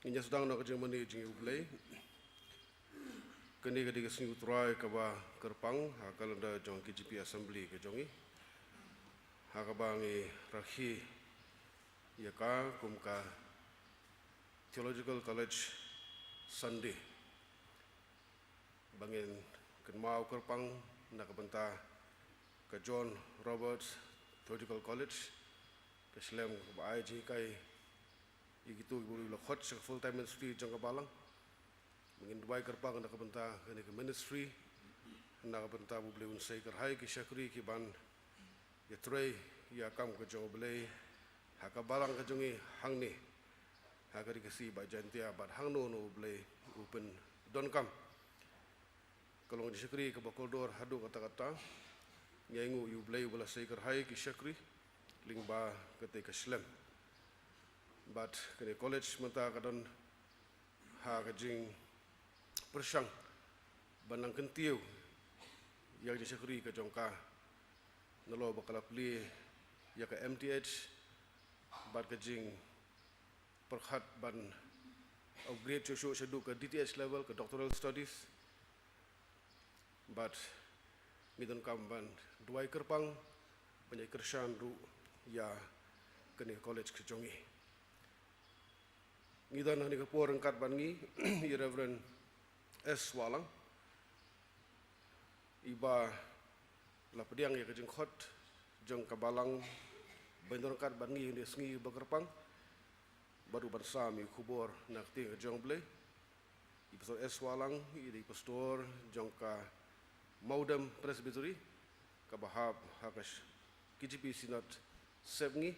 Inya sedang nak kerja mani jing ublay. Kini ketika sini utrai kaba kerpang hakalanda jong KGP Assembly ke jongi. Hakabangi rakhi yaka kumka Theological College Sunday. Bangin kenmau kerpang nak benta ke John Roberts Theological College ke Slam ke IG kai igitu ibu lakhot sek full time ministry jang kabalang mungkin duai kerpang nak benta ke ministry nak benta bu beli unsai kerhai ke syakri ki ban ya tray ya kam ke jong beli hakabalang ke jongi hangni hakari ke si ba jantia bat hangno no beli open don kam kalau di syakri ke bakoldor hadu kata-kata nyaingu yu beli bela sai kerhai ki syakri lingba ketika Islam. But kini college menta kadon ha kajing persang banang kentiu yang disyakri ke jongka nalo bakal pli ya ke MTH but kajing perkhat ban upgrade cucu sedu ke DTH level ke doctoral studies but midon kamban duai kerpang banyak kersan ru ya kini college ke jongi. Ngidan hani kapor angkat bangi Reverend S Walang iba la pediang ya kejeng khot jeng kabalang bandar angkat bangi ni sengi bakerpang baru bersami kubur nak ting jeng ble Pastor S Walang ini pastor jeng ka Maudam Presbytery kabahab hakas KGP Sinat Sebngi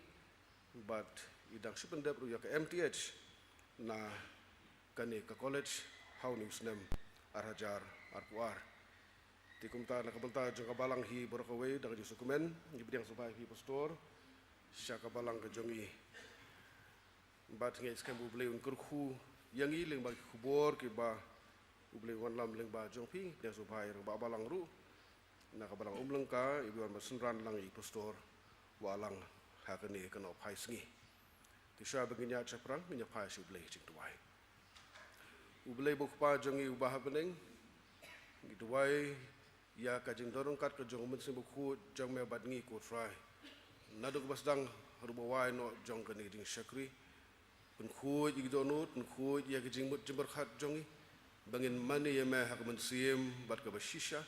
but idang sipendap ru ya ke MTH na kani ke college how ni usnem arhajar arpuar tikumta na kabanta jong kabalang hi borokaway daga ju sukumen gibiang subay hi pastor sya kabalang ke jongi bat ngai skam bu blei un kurku yangi leng ba kubor ki ba u blei wan lam leng ba jong pi dia subay ba balang ru na kabalang umlengka ibu an senran lang i pastor walang hakani kanop hai sngi Tisha baginya caprang menyapai si ublay cing tuai. Ublay bukpa jongi ubah bening, tuai ya kajing dorong kat kajong mensin buku jong me badngi ko try. Naduk basdang rubawai no jong kani ding syakri. Penku igi donut, penku ya kajing mut jember khat jongi. Bangin mani ya me hak mensim bad ka bashisha.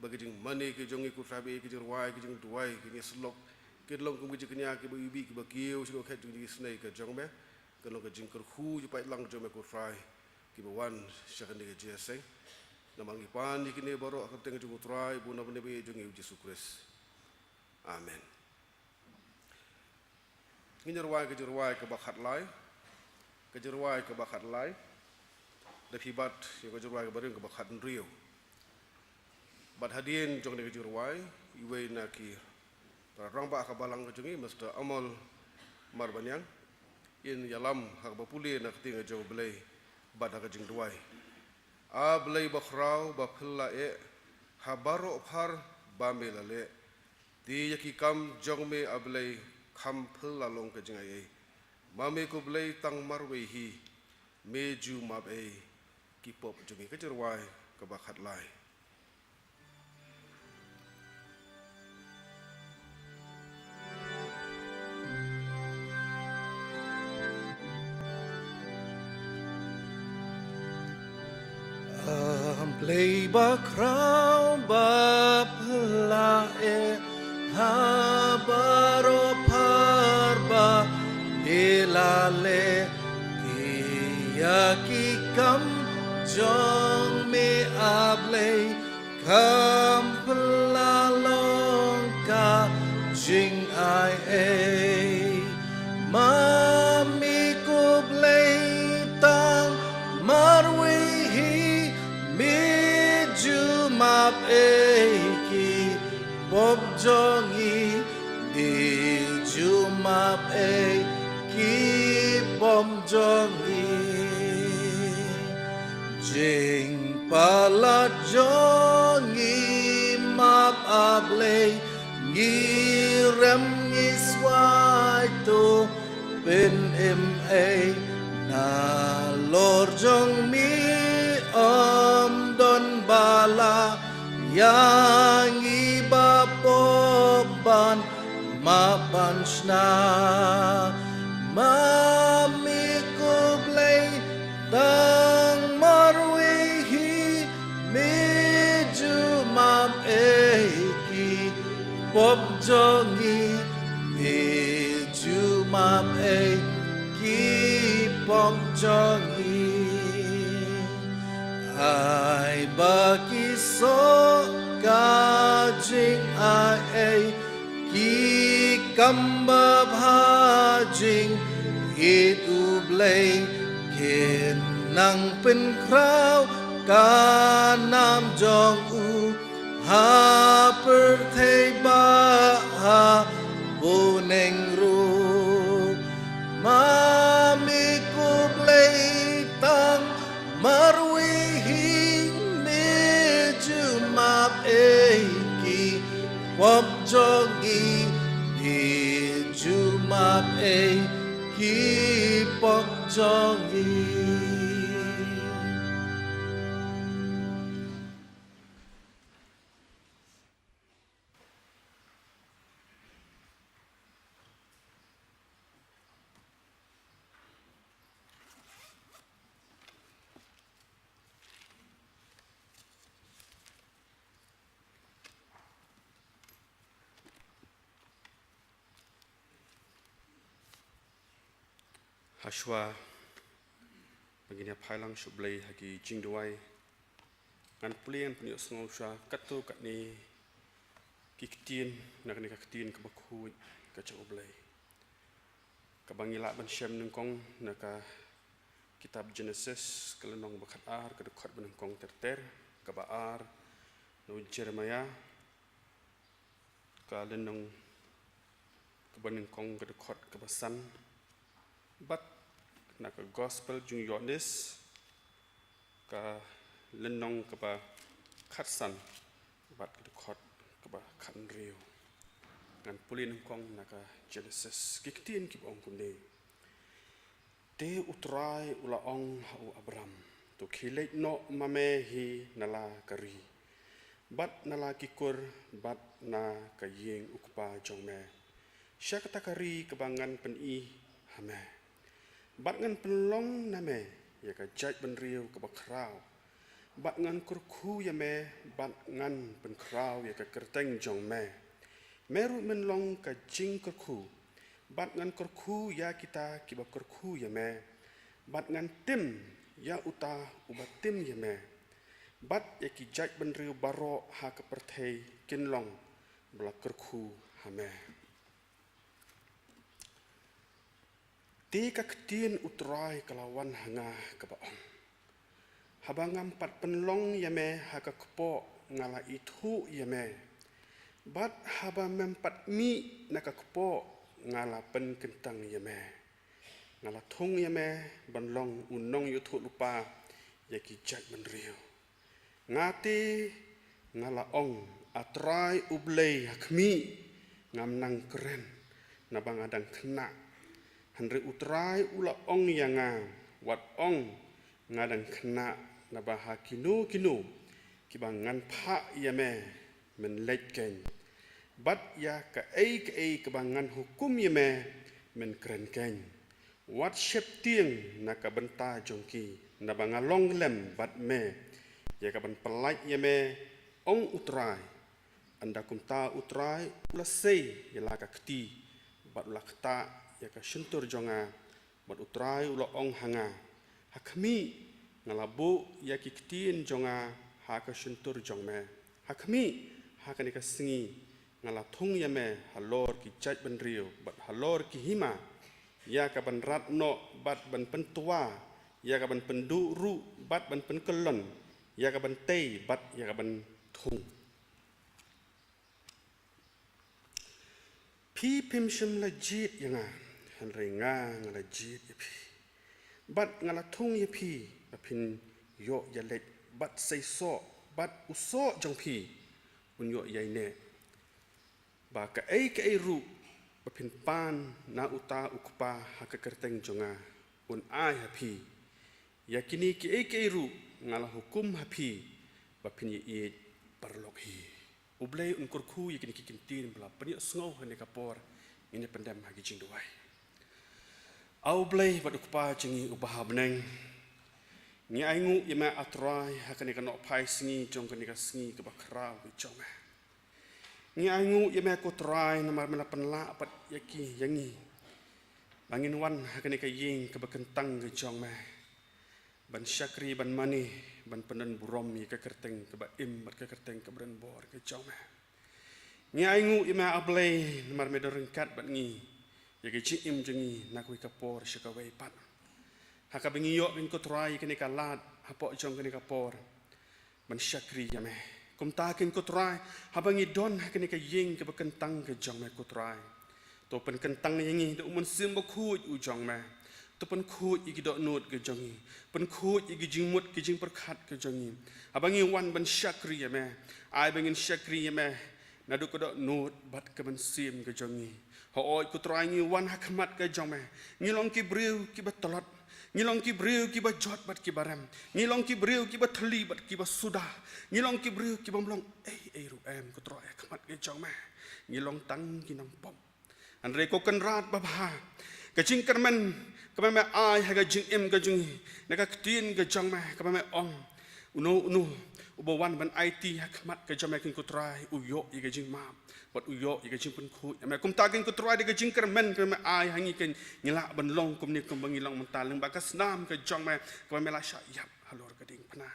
Bagajing mani ke jongi ko trabe ke jirwai ke jing tuai ke ni slok. Kedlong kumji kenya ke bibi ke bakiu sino khat jungi snai ke jongme kelong ke jingker khu ju pai lang jome ko fry ke bawan syakani ke jeseng namangi pan ikine baro akap teng jungu try buna bune be jungi Yesus Kristus amen nginirwai ke bakhat lai ke jirwai ke bakhat lai da hibat yo ke jirwai ke bareng ke bakhat rio bat hadien jong ke jirwai iwe na ki Rang ba kabalang kejongi mesti amal marbanyang in yalam hak bapuli nak tinga jauh belai bad hak jing duai a belai bakrau bapilla e habaro phar bamelale ti yaki kam jongme ablai kham philla long ke jing ai mame ko belai tang marwe hi meju map e kipop jongi ke jerwai ke bakhat lai Play bakrau bapelae habaro parba elale kiyaki kam jong me ablay kam pelalong ka jing ai mami ko blay tang marwe map ki bob jongi di jumap ki bom jongi jing pala jongi map able ngirem ngiswai to ben na halor jong mi don bala yang iba poban mapansna mami kublay tang marwihi medyo mapeki pop jongi medyo mapeki pop jongi ai baki so kajing ai ki kamba bhajing itu blay kinang pen krau kanam jong u ha per thei ba ha buneng ru mami ku blay tang marwi map eki wap jongi di jumap eki pop jongi Hashwa begini phailang shublai hagi jingduai ngan pulian punya sengau sha katu kat ni kiktien nak ni kiktien ke bakhu ka choblai ka bangila ban shem nungkong naka kitab Genesis kelenong bakat ar ke dekat benungkong terter ka baar no Jeremiah ka lenong ke benungkong ke dekat ke basan bat naka gospel jung Yohanes ka lenong ka ba khatsan bat ka dekat ka ba khan rio ngan pulin kong naka Genesis kiktien ki ong kunde te utrai ula ong hau Abram to khilek no mame hi nala kari bat nala kikur bat na ka yeng ukpa jongme syakta kari kebangan pen i hame bat ngan penlong name ya ka jaj ben riu ka bakrau bat ngan kurku ya me bat ngan pen krau ya ka kerteng jong me meru menlong ka jing kurku bat ngan kurku ya kita ki ba kurku ya me bat ngan tim ya uta ubat tim ya me bat ya ki jaj ben riu baro ha ka perthei kinlong bla kurku ha me Tika ketien utrai kelawan hanga kebaong. Habangam pat penlong yame haka kepo ngala itu yame. Bat haba mempat mi naka kepo ngala pen kentang yame. Ngala thong yame banlong unong yutu lupa yaki jat menriu. Ngati ngala ong atrai ublei hakmi ngam nang keren nabang adang kena. Henry utrai ula ong yanga wat ong ngadang kena nabaha kinu kibangan pha yame men letken bat ya ka ei kebangan hukum yame men keren ken wat shep tieng naka benta jongki nabanga long lem bat me ya ka ban pelait yame ong utrai anda kumta utrai ula sei yala ka kti bat ula kta ya ka syuntur jonga bat utrai ulo ong hanga hakmi ngalabu ya ki ktin jonga ha ka syuntur jongme hakmi ha ka ni ka singi ngala thung ya me halor ki jaj ban riu bat halor ki hima ya ka ban ratno bat ban pentua ya ka ban pendu ru bat ban penkelon ya ka ban tei bat ya ka ban thung pi pim shim la jit yanga Henry nga ngala jit yapi bat ngala thung yapi apin yo yalet bat sei so bat uso jong pi un yo yai ne ba ka ei ru apin pan na uta ukpa haka kerteng jonga un ai hapi yakini ki ru ngalah hukum hapi bapin ye parlok hi ublay unkur khu yakini kikintin bla pani sngo hane kapor ini pendam hagi jing duai au blay badukpa jingi ubah beneng ni aingu yema atrai hakani kanok pai singi jong kani kasngi ke bakrau ke jong ni aingu yema ko trai namar mena penla pat yaki yangi bangin wan hakani ka ying ke bakentang ke jong ban syakri ban mani ban penan burom ye ka kerteng ke ba im bat ka kerteng ke bren bor ke jong ni aingu yema ablay namar me dorengkat bat ngi yaki chi im jengi nakui kapor syakawai pat haka bingiyok bin ko try kini kalat hapo jong kini kapor ban syakri yame kum ta kin ko try habangi don kini ka ying ke bekentang ke jong me ko try to pen kentang yangi do mun sim bo khu u jong me to pen khu igi do nut ke jongi pen khu igi jingmut ke jing perkhat ke jongi habangi wan ban syakri yame ai bangin syakri yame nadu ko do nut bat ke ban sim ke jongi ho oi ko try ngi wan hakmat ke jong me ngilong ki briu ki batolot ngilong ki briu ki ba jot bat ki baram ngilong ki briu ki ba thli bat ki ba sudah ngilong ki briu ki bomlong ru em ko tro khamat ke jong ma ngilong tang ki nang pom an re ko kan rat ba ba ka jing kermen ka me ai ha ga jing em ga jing na ka tin ga jong ma ka me ong uno ubawan ban IT khamat ke jong ma kin ko trai uyo i ga jing ma wat uyo i ga jing pun khu me kum ta kin ko trai de ga jing kermen ka me ai hangi ken ngila ban long kum ni kum bangilong mentaleng ba ka snam ke jong ma ka me la sha yap halor ka ding pana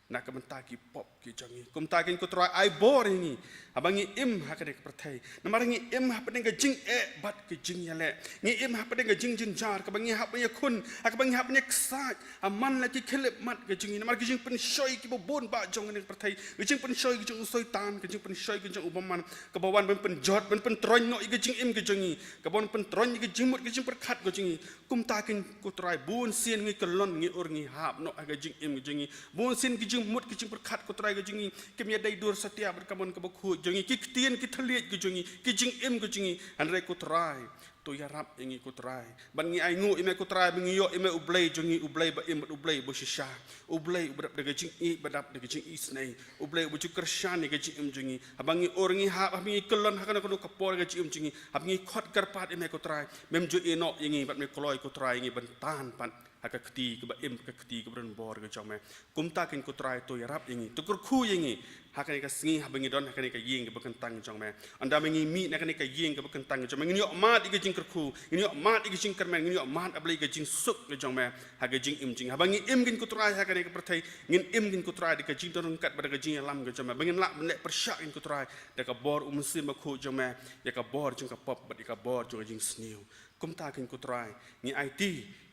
nak ka mentaki pop ki jong ni kum ta kin ko trai ai bor ni abangi im ha ka de perthai namarangi im ha pedeng ga jing bat ke jing ya le ngi im ha pedeng ga jing jar ka bangi ha punya kun ka bangi ha punya ksat aman la ki khelep mat ga jing ni namar ki jing pen shoi ki bon ba jong ni perthai ki jing pen shoi ki jing usoi tan ki jing pen shoi ki jing ubaman ka bawan pen jot pen tron no i ga jing im ga jing ni ka bon pen tron ki jing mut ki jing perkhat ga jing ni kum ta kin ko trai bun sien ngi kelon ngi ur ngi hap no ga jing im ga jing ni bun sien ki jing mut ki jing perkhat ko trai ga jing ni kemia dai dur setia berkamon ka bokhu jongi ki tien ki thaliet ki jongi ki jing im ki jingi andre ko trai to yarap ingi ko trai ban ngi ai ngu ime ko trai bingi yo ime ublay jongi ublay ba im ublay bo shisha ublay ubdap de jing i badap de jing i snai ublay bu kershan ni jing im jongi abangi orngi ha abangi kelon ha kana ko kapor ga jing im jingi abangi khot karpat ime ko trai mem jo eno ingi bat me kloy ko trai ingi ban tan pan haka keti ke ba im ke keti ke bren bor ke jome kumta kin ko trai to yarap ingi to kur khu ingi haka ni ka singi habangi don haka ni ka ying ke bekentang jome anda mengi mi na ka ying ke bekentang jome ngini ok mat ke jing kur khu ngini ok mat ke jing kermen ngini ok mat ablai ke jing suk ke jome haka jing im jing habangi im kin ko trai haka ni ka perthai ngin im kin ko trai de ka jing don kat pada ke jing lam ke jome bangin lak nek persyak kin ko trai de ka bor umsim ba khu jome ya ka bor jing ka pop ba ka bor jong jing sniu kum ta kin ko trai ngi IT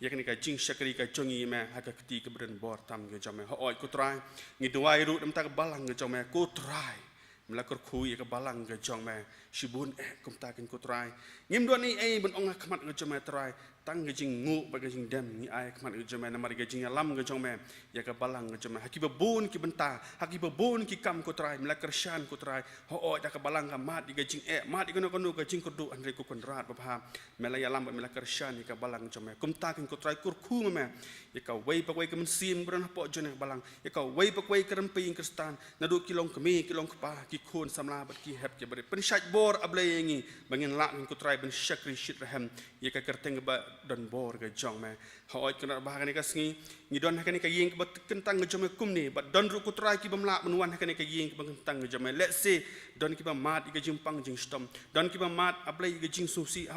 ya kan ka jing syakri ka jongi me haka keti ke bren bor tam ke jome ho oi ko trai ngi duai ru dam ta ka balang ke jome ko trai melakor khu ya ka balang ke jome shibun kum ta kin ko trai ngim do ni bun ong khmat ke jome trai tang ke jing ngu ba ke jing dem ni ai khmat ke jome namar ke jing lam ke jome ya ka balang ke jome haki babun ki benta haki babun ki kam ko trai melakor shan ko trai ho oi da ka balang ka mat ke jing mat ke no ke jing ko du andre ko kon rat ba pha melaya lam ba melakor shan ka balang jome kum ta kin ko trai kur khu me ya ka wei pa wei ke men sim bran po jone balang ya ka wei pa wei keram ping kristan na du kilong kemi kilong pa ki khon samla bat ki hep ke ber pen syaj bor ablai ngi bangin lak kin ko trai ben syakri shit rahem ya ka kerteng ba don bor ke jong me hoi kena bah kan ka sngi ngi don kan ka ying ke kentang ke jome kum ni ba don ru ko trai ki bamla menwan kan ka ying ke kentang ke jome let's say don ki ba mat ke jimpang jing stom don ki ba mat ablai ke jing susi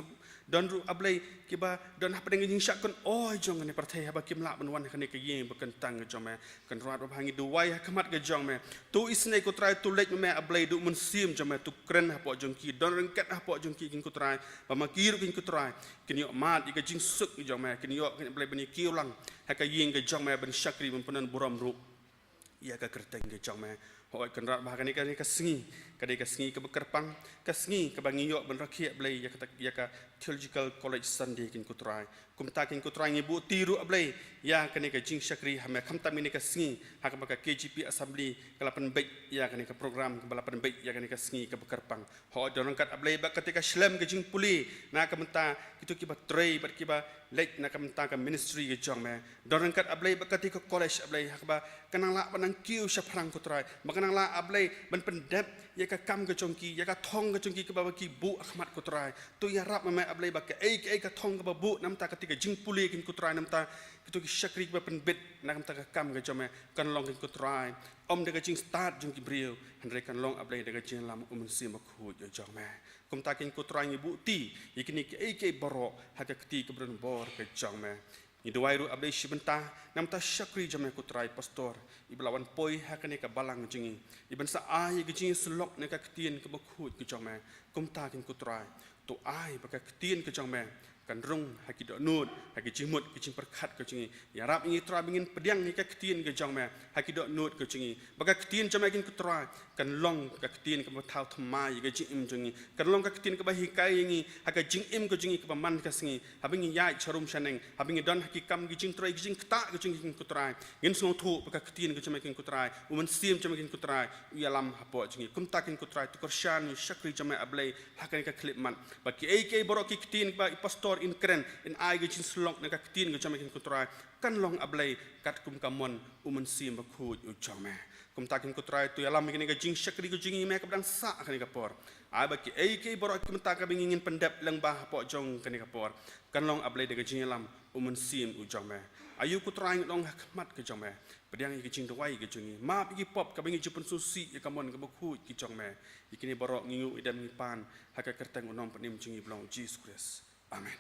don ru ablai ki ba don apa dengan jing syakon oi jong ne perthai ha ba kim la menwan kan ka ying be kentang ke jome kan rat ba hangi duwai ha khamat ke jong me tu isne ko trai tu lek me ablai du mun sim jome tu kren ha po jong ki don rengkat ha po jong ki kin ko trai ba ma ki ru kin ko trai kin yo mat ke jing suk jong me kin yo kin ablai bani ki ulang ha ka ying ke jong me ben syakri ben penan buram ru ya ka kerteng ke jong me Hoi kan rat bahagian ni kasengi kadai kasengi ke bekerpang kasengi ke bangi yok ben rakyat belai ya ka Theological College Sunday kin kutrai kumta kin kutrai ngi bu tiru belai ya kan ka jing syakri hame khamta mini kasengi hak maka KGP Assembly kalapan baik ya kan ka program kalapan baik ya kan ka sengi ke bekerpang hoi dorang kat belai ba ketika Islam ke jing puli na ka menta kitu kiba tray bat kiba lek na ka menta ka ministry ke jong me dorang kat belai ba ketika college belai hak ba kanang la banang kiu syaphrang kutrai makanang la ablay ban pendep ya ka kam ke chongki ya ka thong ke chongki ke babaki bu akhmat kutrai tu ya rap ma ablay ba ke ai ka thong ke babu namta ketika jing puli kin kutrai namta kitu ki syakri ke penbet nak namta ka kam ke jome kan long kin kutrai om de ka jing start jong ki brio handre kan long ablay de ka jing lam sim khu yo jome kum ta kin kutrai ni bu ti ikini ke ai baro ha ka kti ke bron bor ke jome ni duai ru ablay shibenta namta syakri jome kutrai pastor iblawan poi hakane ka balang jingi iban sa ai ke jingi selok ne ka ktien ke bakhut ke jome kumta kin kutrai to ai ba ka ktien ke jome kan rung haki do nut haki jimut ke jing perkhat ke jingi ya rap ingi tra bingin pediang ni ka ktien ke jome haki do nut ke jingi ba ka ktien jome kin kutrai kan long ka ktien ke thau thmai ke jing im jingi kan long ka ktien ke ba hikai ingi haka jing im ke jingi ke man ka singi habingi yai charum shaneng habingi don haki kam ke jing trai ke jing kta ke jing kin kutrai ngin song thu ba ka ktien ke jome kin kutrai uman sim jome kin kutrai yalam hapo jingi kumta kin kutrai to korshan syakri jome ablay hakan ka klip man ba ki ai borok ki ktien ba pastor in kren in ai ke jing slok ne ka ktien ke jome kin kutrai kan long ablay kat kum kamon uman sim ba khu u jome kum takin kutrai tu yalam kini ka jing syakri ku jingi me ka bang sa kani ka por ai ba ki ai ke borok ki menta ka bingin pendep leng bah po jong kani ka por kan long ablay de ka jing yalam uman sim u jome ayu kutrai long hakmat ke jome pediang ki jing dawai ke jingi ma pi pop ka bingi jupun susi ya kamon ka bakhu ki jome ikini borok ngingu idam ni pan haka kerteng unom penim jingi blong Jesus Christ amen.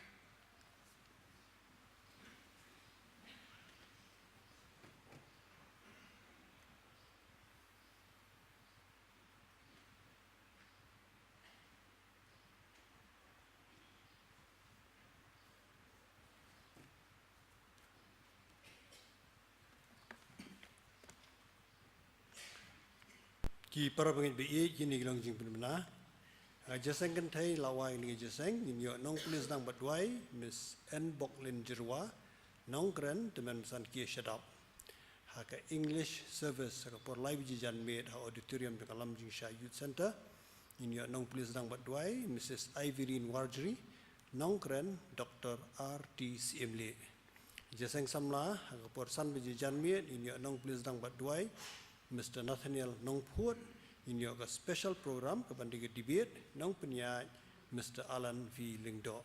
Ki para pengin BE kini gelong jing penmena. Jaseng kan thai lawai ni jaseng in yo nong please nang batwai Miss N Boklin Jirwa nong kren teman san ki shadap. Ha ka English service ka por live jijan made ha auditorium ka lam jing sha youth center in yo nong please nang batwai Mrs Ivorine Warjri nong kren Dr RT CMLE. Jaseng samla ha ka por san jijan made in yo nong please nang batwai Mr. Nathaniel Nongput in your special program kepada debate nong penyat Mr. Alan V. Lingdo.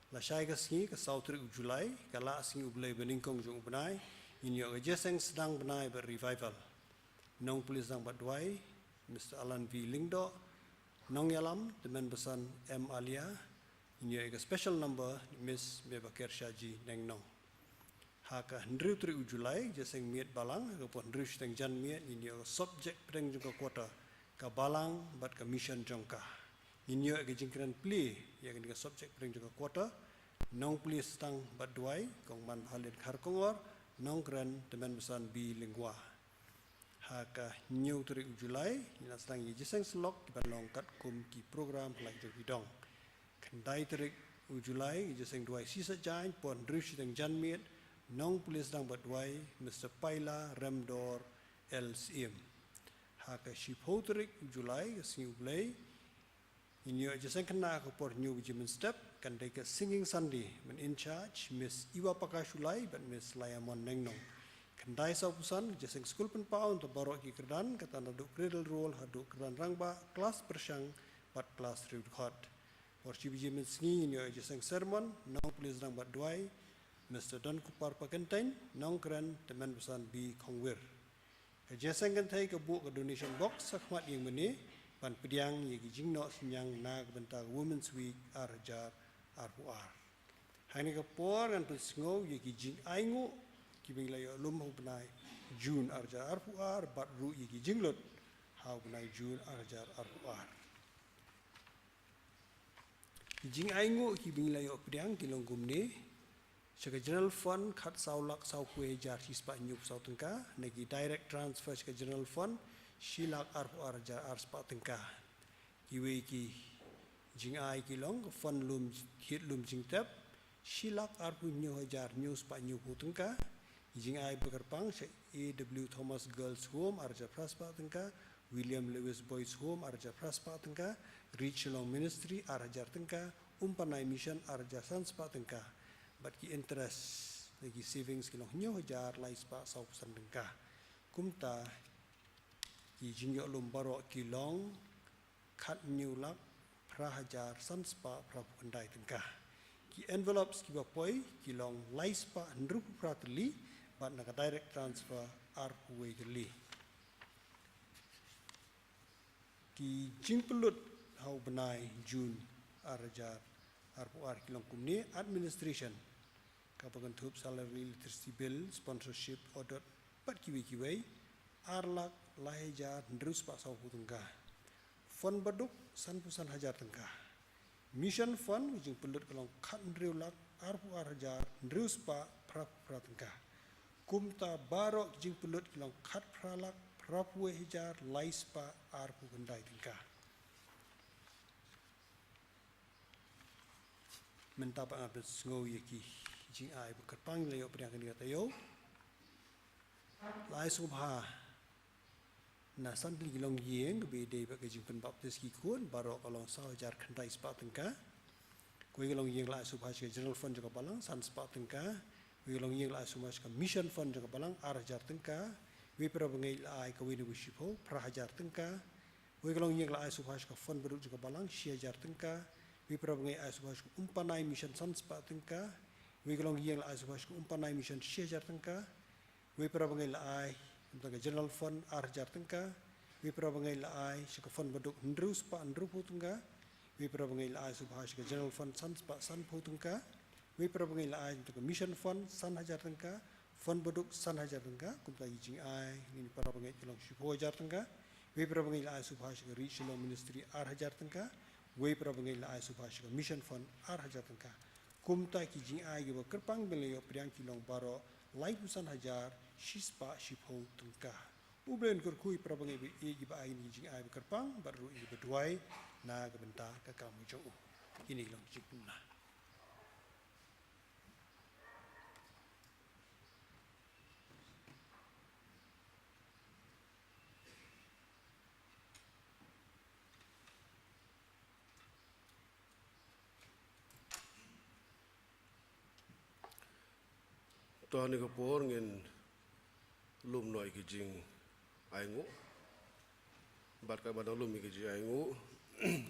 La syai kasni ke South Julai kala asing ublai beningkong jung benai in your jeseng sedang benai ber revival. Nong pulis dang badwai Mr. Alan V. Lingdo nong yalam teman besan M. Alia in your special number Miss Mebakir Shaji Neng Nong. Haka Hendru Tri Julai jaseng miet balang kapon Hendru Steng Jan miet in your subject pedeng jangka kuota ka balang bat ka mission jangka in your ke jingkran play ya ke subject pedeng jangka kuota nong play stang bat duai kong man halin kharkongor nong kran teman besan bi lingua haka New Tri Julai ina stang ye jaseng slok ki balong kat kum ki program lai jo bidong kandai Tri Julai jaseng duai sisa jain pon Hendru Steng Jan miet nong pulis dang badwai Mr. Paila Ramdor LCM. Haka Shiphoterik Julai singu play. Inyo jaseng kena ke por new Jimin step kan deka singing Sunday men in charge Miss Iwa Pakashulai but Miss Layamon Nengnong. Kandai saupusan jaseng school pen paun to barok ki kerdan kata naduk cradle roll haduk kerdan rangba kelas persyang pat kelas record. Por Jimin singi inyo jaseng sermon nong pulis dang badwai Mr. Don Kupar Pakenteng, nongkran teman besan B. Kongwir. Kejaseng kan thai ke buku donation box sakmat yang meni, pan pediang yang jingno senyang nak bentar Women's Week Arjar Arpuar. Hari ke por kan pesngau yang jing aingu, kibing layo lum hau benai June Arjar Arpuar, bat ru yang jinglot hau benai June Arjar Arpuar. Jing aingu kibing layo pediang kilong gumni. Sebagai general fund kat saulak saukwe jar hispa nyup sautengka negi direct transfer sebagai general fund shilak arpu arjar arspa tengka kiwe ki jing ai ki long fon lum hit lum jing tap shilak arpu nyu hajar news pa nyu pu tengka jing ai bekerpang se AW Thomas Girls Home arja praspa tengka William Lewis Boys Home arja praspa tengka Reach Long Ministry arja tengka umpanai mission arja sanspa tengka bat ki interest lagi savings ki long nyu hajar lai spa sau san tengka kumta ki jingyo lum baro ki long khat new lak prahajar sanspa prapundai tengka ki envelopes ki bapoi ki long laispa ndrup pratli bat naka direct transfer arpuwe geli ki jingpelut hau benai June arajar arpu ar ki long kumni administration kapagan thup salary electricity bill sponsorship audit bat kiwi arlak lahajar ndrus pa sau tengka fund baduk sanpusan hajar tengka mission fund jing pelut kalong khat ndriu lak arpu hajar ndrus pa pra tengka kumta barok jing pelut kalong khat pralak prapuwe hajar lais pa arpu gendai tengka mentapa ngapet ngau yeki jing ai bekerpang leo priang kini kata yo lai subha na santin gilong yeng be de ba ke jingpen baptis ki kun barok along sa jar khandai spa tengka ko gilong yeng lai subha ke general fund juga balang san spa tengka gilong yeng lai subha ke mission fund juga balang ar jar tengka we pra bengai lai ka we ne wishipo pra hajar tengka we gilong yeng lai subha ke fund baru juga balang sia jar tengka we pra bengai ai subha ke umpanai mission san spa tengka we gilong yeng lai subha ke umpanai mission sia jar tengka we pra bengai lai tentang general fund arjar tengka we pra bengai lai sika fund baduk ndrus pa ndrupu tengka we pra bengai lai subha sika general fund san pa san pu tengka we pra bengai lai tentang mission fund san hajar tengka fund baduk san hajar tengka kumta jing ai ni pra bengai kilong shipo hajar tengka we pra bengai lai subha sika reach long ministry ar hajar tengka we pra bengai lai subha sika mission fund ar hajar tengka kumta ki jing ai ge kerpang beleyo priang kilong baro lai pusan hajar shispa shipo tengka ublen kurkui prabangai be e giba ai ni jing ai kerpang baru i beduai na gebenta ka kamu jau ini long jikuna Tuhan ni kapor ngin lum noi ki jing aingu bat ka badang lum ki jing aingu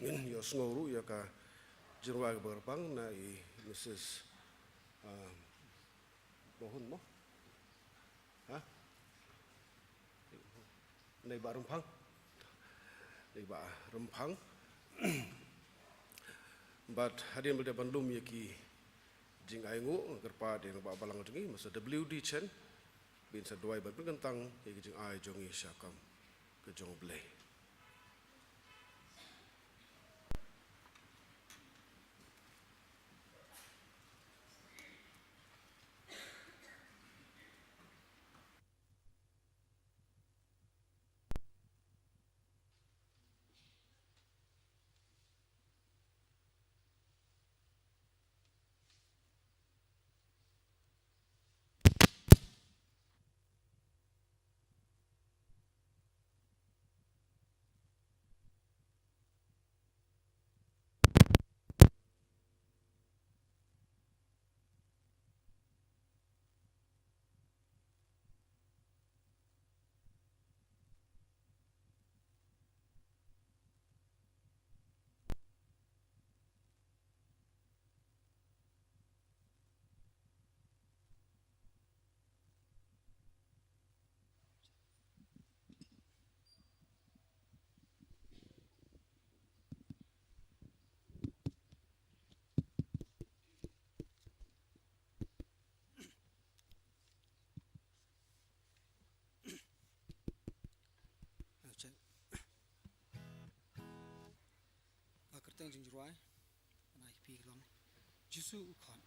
ngin yo snoru ya ka jirwa ka berpang na i Mrs. Mohon mo ha nei ba rumpang bat hadin bel ban lum ya ki jing aingu kerpa de ba balang jengi masa WD chen bin sa duai ban pentang ye jing ai jongi syakam ke jong blai teng jing ruai nai pi long jisu khon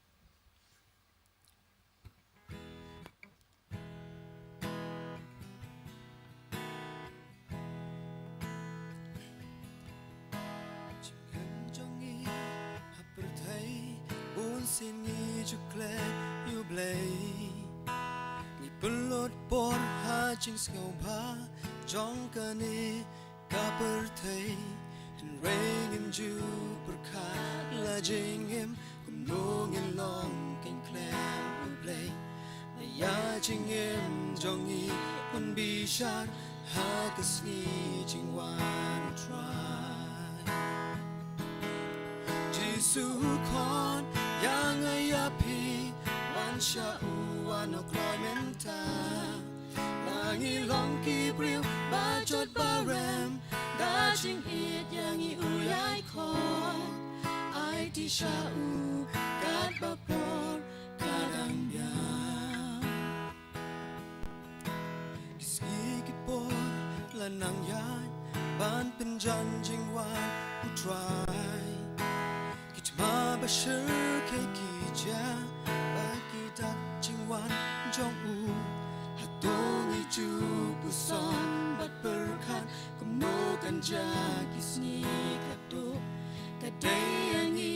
xin nghi cho kle yêu blay nghi bun lot por ha ching skau ba jong ka ni ka per thei in rain im ju per kha la jing em kum no ngin long ken kle yêu blay ya ching em jong nghi un bi shat ha ka sni ching wan try Jisu kon yang ayapi wan sha u wan okloy menta langi long ki briu ba jot ba rem da ching it yang i u yai kon ai ti sha u kat ba por kadang ya Kiski ki por la nang yai ban pen jan jing wan u try Ma bashir ke kija ba ki dat ching wan jong u hatong i ju buson bat berkan kumno kan ja kisni kato kadai ang i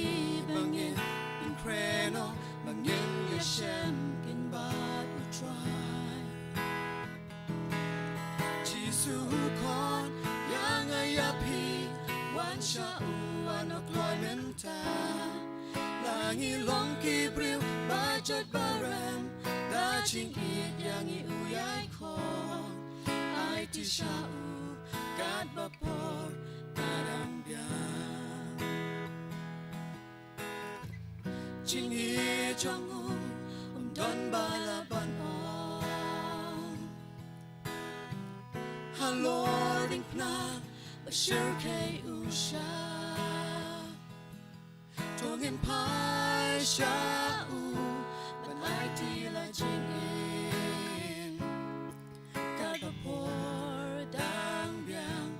bangin in kreno bangin yashem kin bat u try Jisu kon yang ayapi wan sha u wan okloy menta Langi long ki briu ba jot ba rem da ching it yang i u yai kon ai ti sha u kat ba por kadang biang ching i jong u don ba la ban on ha lord in kna ba shir ke u sha Tong in pai sha u ban ai ti la jing in ka ba por dang biang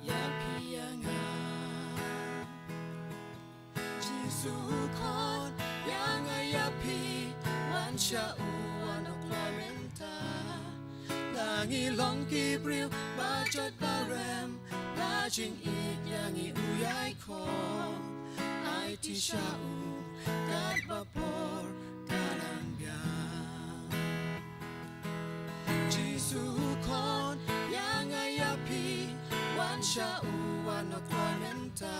ya pi yang a Jisu kon yang a ya pi wan sha u wan okloy menta langi long ki briu ba jot ba rem da jing it yang i u yai kon ai ti sha u kat ba por kadang biang Jisu kon yang ayapi wan sha u wan okloy menta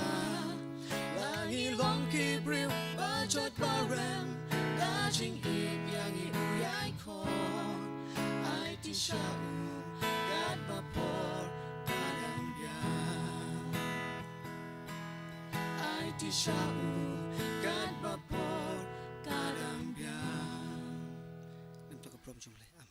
langi long ki briu ba jot ba rem da jing it yang i u yai kon ai ti sha u kat ba por kadang biang ai ti sha u kat ba por kadang biang Nam to ka prom chung le amen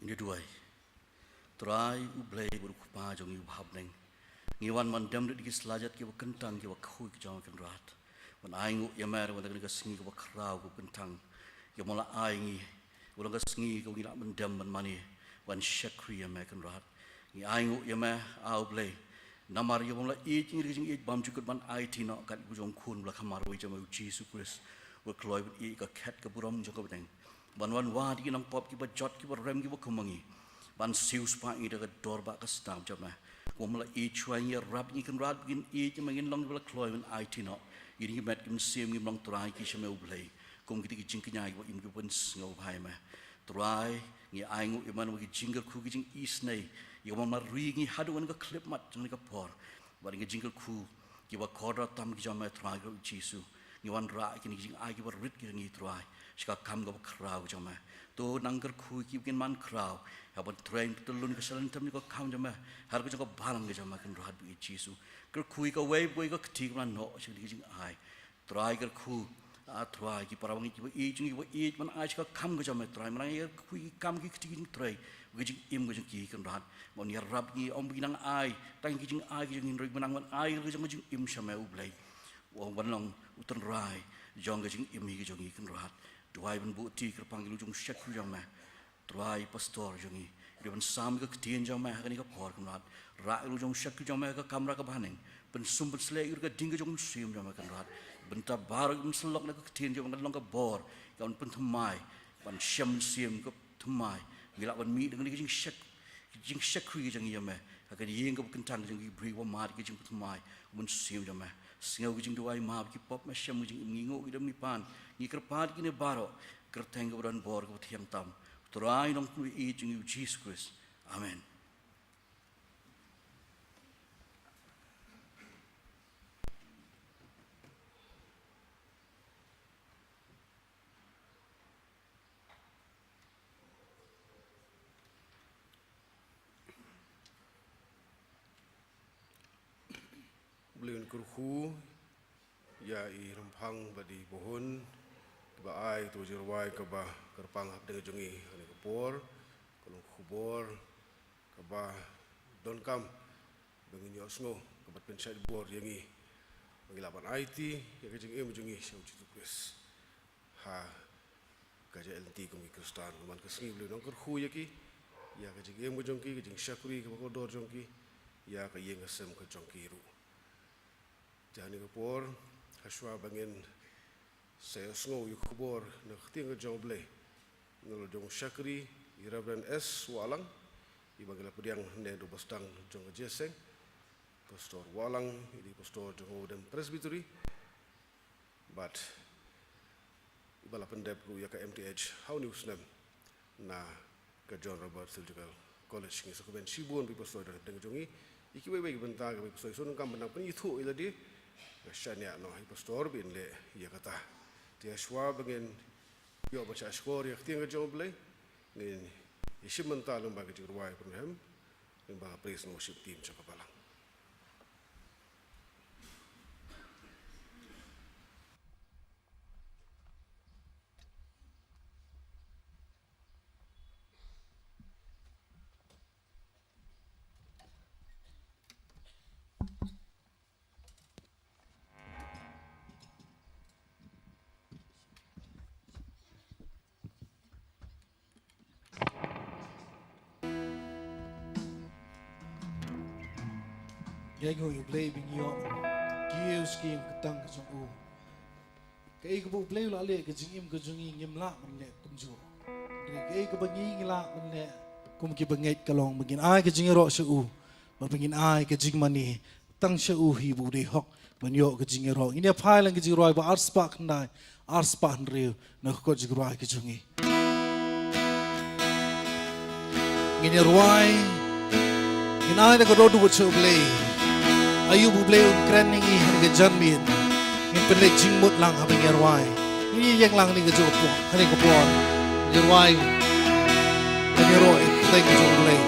Ini duai. Try ublay berkupa jong iu habneng. Ngiwan mandam di selajat ki kentang ki wakhui ki jong kan rat. Wan aingu ya mer wan ka singi ki wakrau ku kentang. Ya mola aingi ulang ka singi ki ngi mandam man mani wan shakri ya mer kan rat. Ngi aingu ya mer ublay. Namar ya mola i jing ri jing i bam jukut man IT no kat ku jong kun la kamar wi jong Jesus Christ. Wa kloi i ka khat ka buram jong ka beng. Ban wa di nang pop ki ba jot ki ba rem ki ba kumangi ban siu spa i da dor ba ka stam jama ko mala i chuang ya rap ni kan rat gin i ti mangin long ba kloi man ai ti no i ni met kim sim ni long trai ki shame ublei kum ki ti jing ki nyai ba im ki bun ngau bai ma trai ni ai ngu i man ki jingle khu ki jing i snai i ma ri ngi hadu an ka clip mat jang ka por ba ngi jingle khu ki ba khor tam ki jama trai ko jisu ngiwan ra kini jing ai ki berit ki ngi trai ska kam ga krau jama to nangker khu ki kin man krau ya ban train tulun ke salan tam ni ko kam jama har ko jang ko balang ge jama kan rahat bi jisu ker khu ka wei boi ka thik man no chi jing ai trai ker khu a trai ki parawang ki i jing i man ai ska kam ge jama trai man ai khu kam ki jing trai ge jing im ge jing ki kan rahat mon ya rab ni om binang ai tang ki jing ai ki jing roi manang man ai ge jing im sama u blai wong ban long utan rai jong ge jing im hi ge jong i kan rahat Tuai ban bu ti kerpang lu jong syak jong ma tuai pastor jong i dia ban sam ke ketien jong ma kan ka por kan rat ra lu jong syak jong ma ka kamera ka baning ban sum ban sle ur ka ding jong sim jong ma kan rat ban ta bar ban selok na ka ketien jong kan long ka bor kan pun thmai ban syam sim ka thmai ngilak ban mi dengan jing syak khui jong i ma ka yeng ka kentang jong i bri wa ma ki jong thmai ban sim jong ma singau jing tuai ma ki pop ma syam jing ngingo idam ni pan ni kerpat kini baro kerteng keberan bor ke tiang tam terai nong kui i jing Jesus Christ amen Beliau kurhu ya i rempang badi pohon ba ai tu jirwai ka ba kerpang hap dengan jongi ani kapor kolong khubor ka ba don kam bengin yo sngo ka bat pensai bor yangi mengilapan IT ya ka jing jongi syau jitu kris ha ka ja LT ko mi kristan man ka sngi beliau nong kurhu ya ki ya ka jing jongi ka jing syakuri ka ba dor jongi ya ka yeng asem ka jongi ru jani kapor haswa bangin saya sngo yu khubor na khting jong ble ngol jong syakri iraban S walang ibagala pediang ne do bastang jong jeseng pastor walang di pastor jong dem presbytery but ibala pendep ru ya ka MTH how news nem na ka John Robert Theological College ngi sokuben sibun bi pastor deng jongi iki wei benta ka pastor sunung kam benang pen itu iladi Syania no pastor bin le ya kata dia shwa bagen yo baca skor ya khting jong ble ni isim mental lembaga jirwai pernah lembaga praise and worship team cakapalang Gay ko yung play bing yo kiyo skim katang ka jong u kay ko bu play la le ka jing im ka jong ngim la man le kum jo kay ko bangi ngila man le kum ki bangait kalong magin ai ka jing ro sa u mapingin ai ka jing mani tang sa u hi bu de hok man yo ka jing ro ina phai lang ka jing ro ba ars pa khnai ars pa nriu na ko jing ro ka jong ngin roi ngin ai na ko do bu chu play ayu bu play kren ni harga janmin ngin pen le jingmut lang habang yarwai ni yang lang ni gajo po hani ko po yarwai ani ro thank you play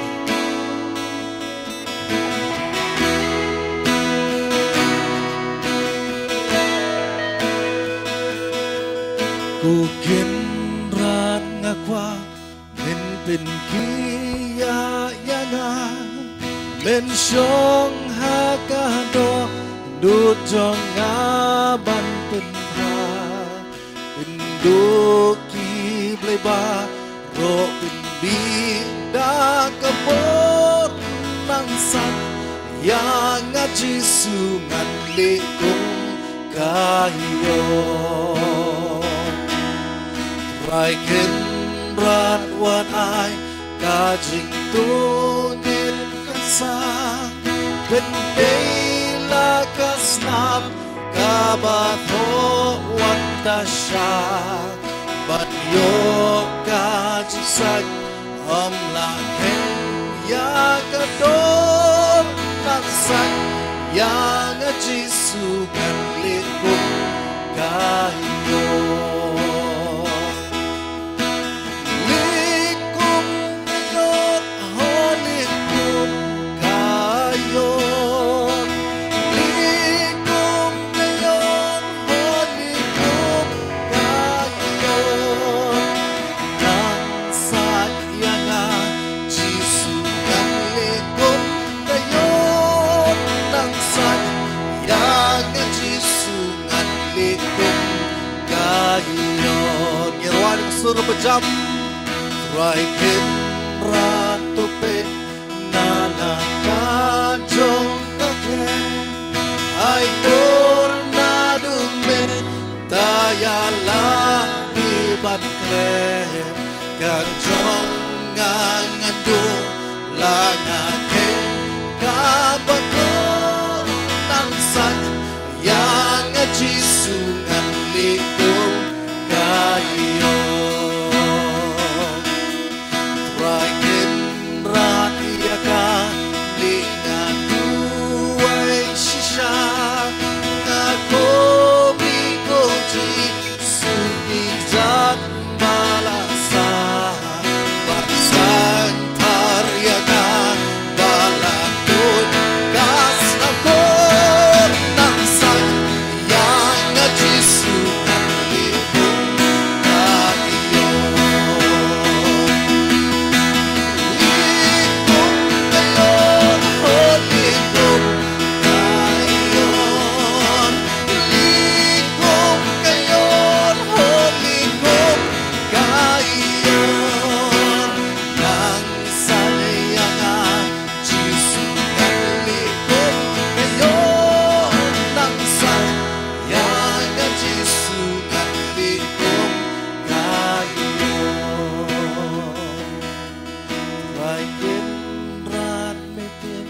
ku kinrat ngakwa min pin kiya yana men syong hakado dut jong ngaban penha pinduki bleba ro pinbi da kabor nangsan yang ngaji sungan lekung kayo raiken rat wan ai kajing tunin kansang Bendela kasnap kabato wandasya Banyo kajisag amlaken ya kador nasak yang ajisugan lekung surbajam Rai kin ratu pe nana kajong kakek Ai purna dume tayala di batkre kajong ngandung langake kabago nang san yang jisungan likung kayo Traikin ratia ka lingan duway shisha ngako bikoji sumijat malasa baksan tarya ka balatun kas ako nang san yang jisunan libong kayo Ligong kayon, oh ligong kayon Ligong kayon, oh ligong kayon Nang sayangan jisunan ligong kayon Nang sayangan jisunan ligong kayon Raikin rat metin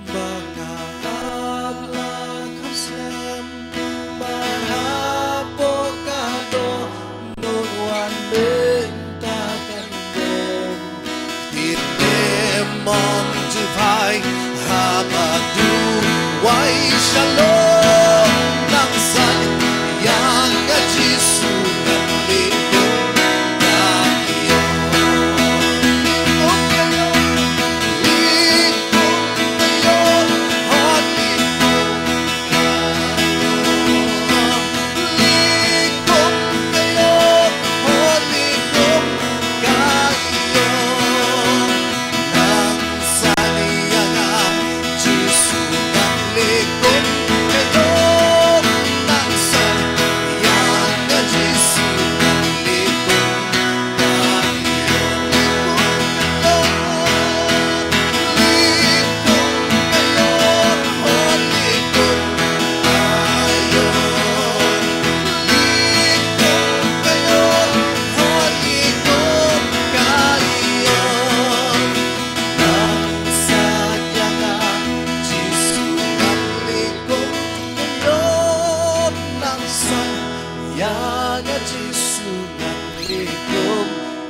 baka aglakam sem Mahapokado nuwan bentakan dem Tinemon jupai habadu wai shalom Nang san yang gajisungan ligong kayo Ligong kayo Ligong kayon, oh ligong kayon Ligong kayon, oh ligong kayon Nang saliyangan jisunan ligong kayon Nang saliyangan jisunan ligong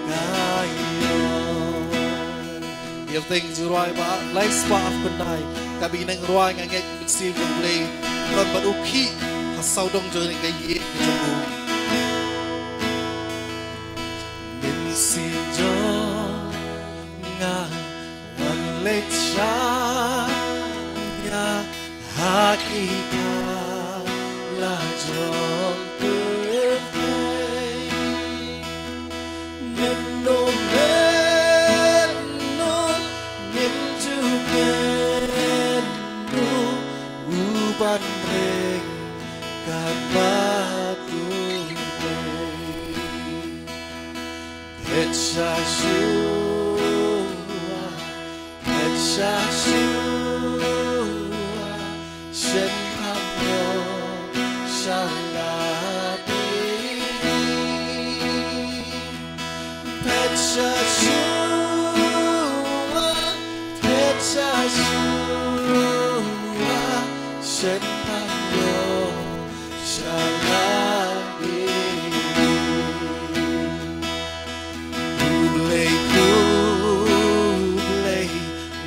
kayon Yêu tình dù roi ba lấy spa phần đài cả bị nâng roi ngang nghe bị sim gần play còn bắt u khi hạt sau đông chơi những cái gì trong u mình xin cho nga hoàn lệ cha nhà hạ kỳ là cho tuyệt vời nên nôm ban reng kan batung Petsa shua Shen hamyo shaladi Petsa shua Shen hamyo shaladi Kublai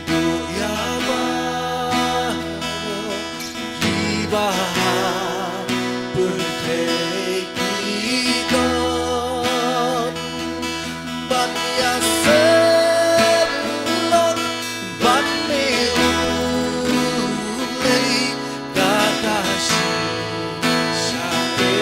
duyaba Gibaha bertekidon Ban yaselon ban meulai katashi Shabe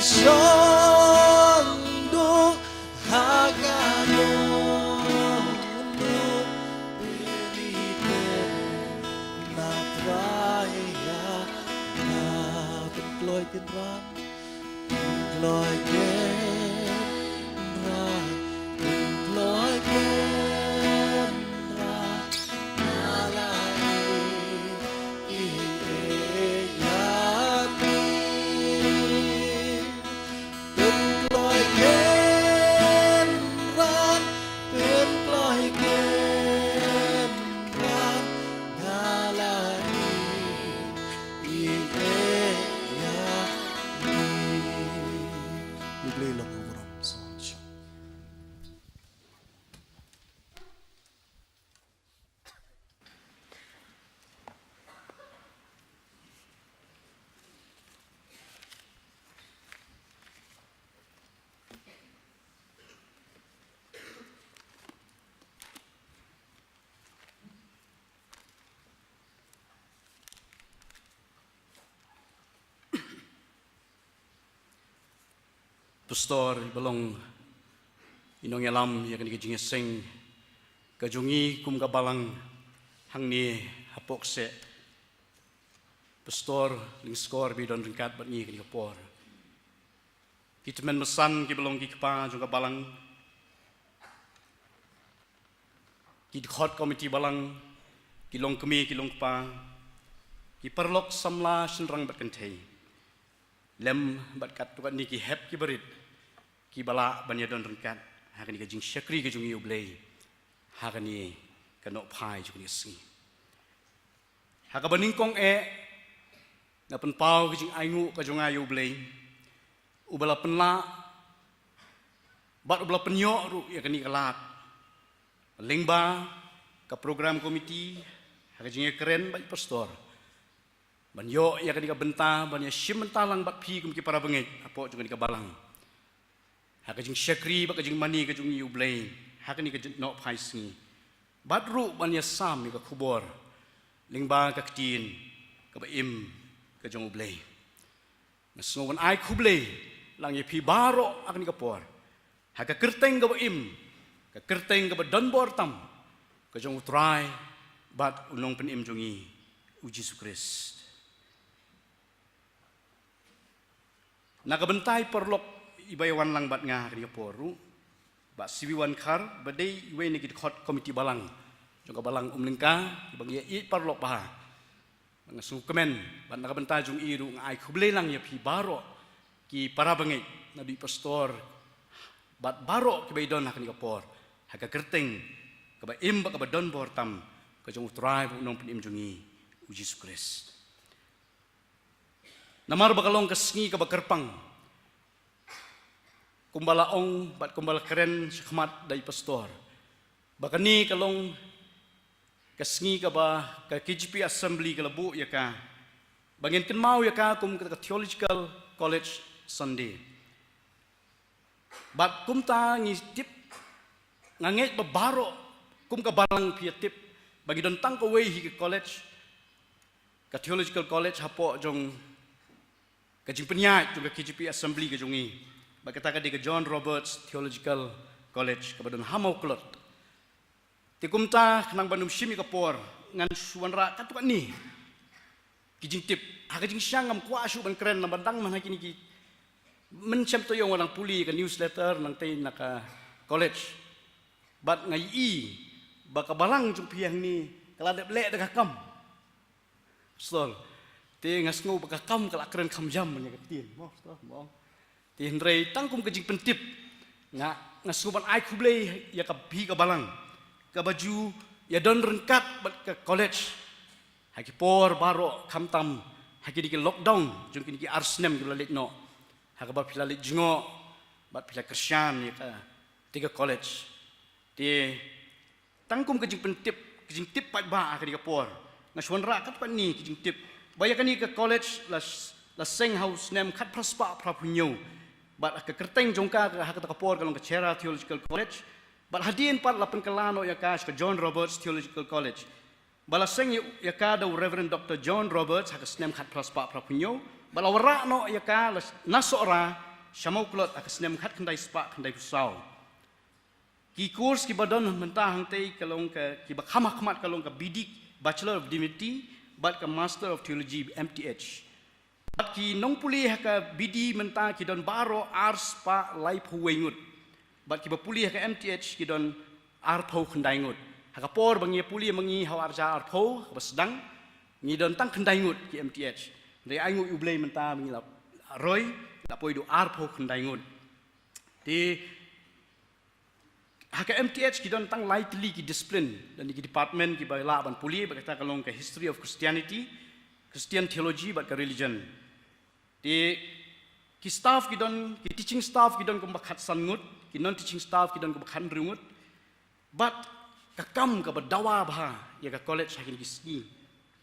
shondo hagano pelite na traya na deploy kenran deploy kenran deploy kenran Pastor belong inong yalam ya kan kejing sing kajungi kum kabalang hang ni hapok se pastor ling skor bi don ringkat bat ni kan kapor kita men mesan ki belong ki kapa jung kabalang ki khot komiti balang ki long kemi ki long kapa ki perlok samla senrang bat kentei lem bat kat tukan ni ki hep ki berit ki bala banya don rengkat hakan ka jing syakri ka jung yublei hakan ni kanok phai jung ni si haka baning kong na pen pau ka jing aingu ka jung ayu blei ubala penla bat ubala penyo ru ya kan ni kalat lingba ka program komiti haka jing keren bai pastor banyo ya kan ka benta banya sim mentalang bat phi kum ki para bengej apo jung ni ka balang haka jing syakri baka jing mani ka jung yublei haka ni ka no phai singi badru banya sam ni ka khubor lingba ka ktin ka ba im ka jung ublei na songon ai khublei lang ye phi baro ak ni ka por haka kerteng ka ba im ka kerteng ka ba donbor tam ka jung utrai bat unong pen im jungi uji Yesus Kristus na ka bentai perlok ibayawan lang bat nga kini poru ba siwiwan khar badai iwe ni kit khot komiti balang jong balang umlingka bang ye i parlok ba nga su kemen ban na benta jung iru ngai khuble lang ye phi baro ki para bangai nabi pastor bat baro ki baidon kini kapor haga kerteng ka ba im ba ka ba don bor tam ka jong utrai nong pin im jungi uji Yesus Kristus namar bakalong kasngi ka ba kerpang kumbala ong bat kumbala keren syakmat dari pastor bakani kalong kasngi ka ba ka KGP assembly ka labu ya ka bangin ken mau ya ka kum ka theological college Sunday bat kum ta ngi tip nganget babaro kum ka balang pia tip bagi don tang ko wei hi college ka theological college hapo jong ka jing penyat juga KGP assembly ka jongi bakata ka John Roberts Theological College kabadon hamau klot tikumta nang banum simi kapor ngan suwanra katukan ni kijing tip hakajing syangam kuasu ban keren na bandang man hakini ki mencem to yung walang puli ka newsletter nang tay naka college bat ngai i baka balang jung piang ni kaladep le da kam stol te ngas ngo baka kam kala keren kam jam nya katin mo stol mo ti hendrei tangkum kejing pentip nga ngasuban ai kublei ya ka bi ka balang ka baju ya don rengkat bat ka college haki por baro kamtam haki di lockdown jung kini ki arsnem ki lalit no haka ba pilalit jingo bat pila Kristen ya ka tiga college ti tangkum kejing pentip kejing tip pat ba ka di ka por ngasuan ra kat pa ni kejing tip bayakan ni ka college la seng house nem kat praspa prapunyo bat ka kerteng jongka ka haka kapor kalong ka Chera Theological College bat hadin pat lapen kalano ya ka John Roberts Theological College bala seng ya ka da Reverend Dr. John Roberts haka snem khat praspa prapunyo bala wara no ya ka nasora syamau kulot akas nem khat kendai spa kendai pusau ki course ki badon mentah hang tei kalong ka ki bakhamat kalong ka bidik Bachelor of Divinity bat ka Master of Theology MTH bat ki nong puli ka BD mentah ki don baro ars pa lai phuwengut bat ki bapuli ka MTH ki don arpho kendai ngut haka por bangi puli mangi haw arja arpho basdang ngi don tang kendai ngut ki MTH re ai ngut ublei mentah mangi la roy la poi do arpho kendai ngut di haka MTH ki don tang lightly ki discipline dan ki department ki ba la ban puli ba kata kalong ka history of Christianity Christian theology ba ka religion di ki staff ki don ki teaching staff ki don ko bakhat sangut ki non teaching staff ki don ko bakhan rungut but kakam ka badawa ba ya ka college hakin ki ski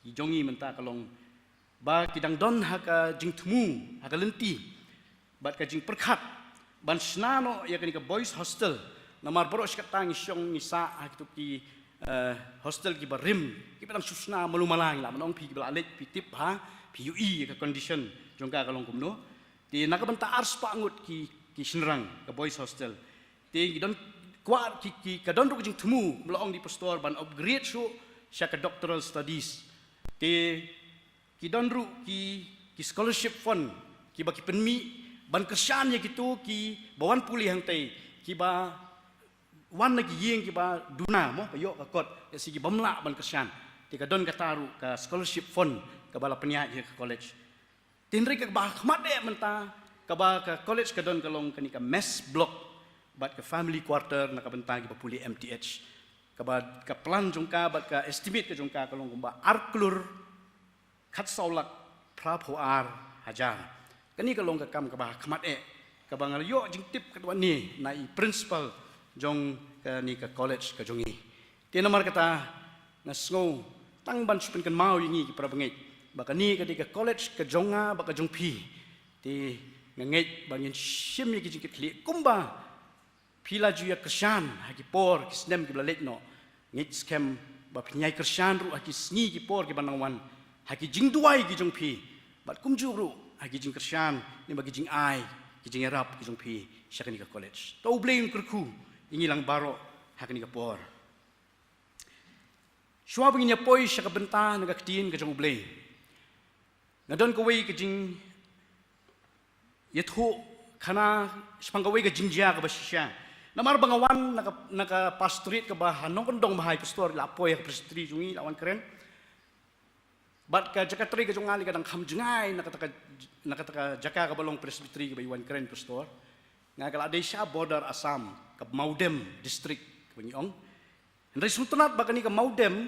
ki jongi menta kalong ba ki dang don haka jing thmu haka lenti bat ka jing perkhat ban snano ya ka boys hostel namar boros katang isyong isa hakitu ki hostel ki barim ki padang susna malumalang la manong pi ki balalik pi tip ha pi ui ka condition jongka kalong kumno di nakabanta ars pangut ki sinrang ka boys hostel di don kwa ki ka don ru jing thumu mlaong di pastor ban upgrade so sya ka doctoral studies di ki don ru ki scholarship fund ki ba ki penmi ban kersan ya gitu ki bawan puli hang tei ki ba wan lagi yeng ki ba duna mo payo ka kot ya sigi bamla ban kersan ti ka don ka taru ka scholarship fund ka bala penya ka college tinri ka ba khmat de menta ka ba ka college ka don kalong kani ka mess block bat ka family quarter na ka bentang ki puli MTH ka ba ka plan jongka bat ka estimate ka jongka kalong ba arklur khat saulak pra phoar hajar kani kalong ka kam ka ba khmat ka ba ngalyo jing tip ka ni nai principal jong ka ni ka college ka jongi ti namar kata nasngo tang ban supen kan mau yingi ki para bangit baka ni ka di ka college ka jonga baka jongpi ti ngait bangin sim yi ki jing kli kumba pila ju ya kersan haki por ki snem ki blalek no ngit scam ba pnyai kersan ru haki sngi ki por ki banangwan haki jing duai ki jongpi bat kumju ru haki jing kersan ni bagi jing ai ki jing rap ki jongpi syakani ka college to blame kurku ingilang baro hakani ka por shwa bingnya poi syaka benta naga ktin ka jong blame ngadon ko wei ka jing yethu khana spang ka wei ka jingjia ka basisya namar bangawan naka pastorit ka ba hanong kondong bahai pastor la poi ka prestri jungi lawan keren bat ka jakatri ka jongali ka dang kham jengai nakataka jaka ka balong presbytery ka baywan keren pastor nga kala desha border Assam ka Maudem district banyong ndai sultanat bakani ka Maudem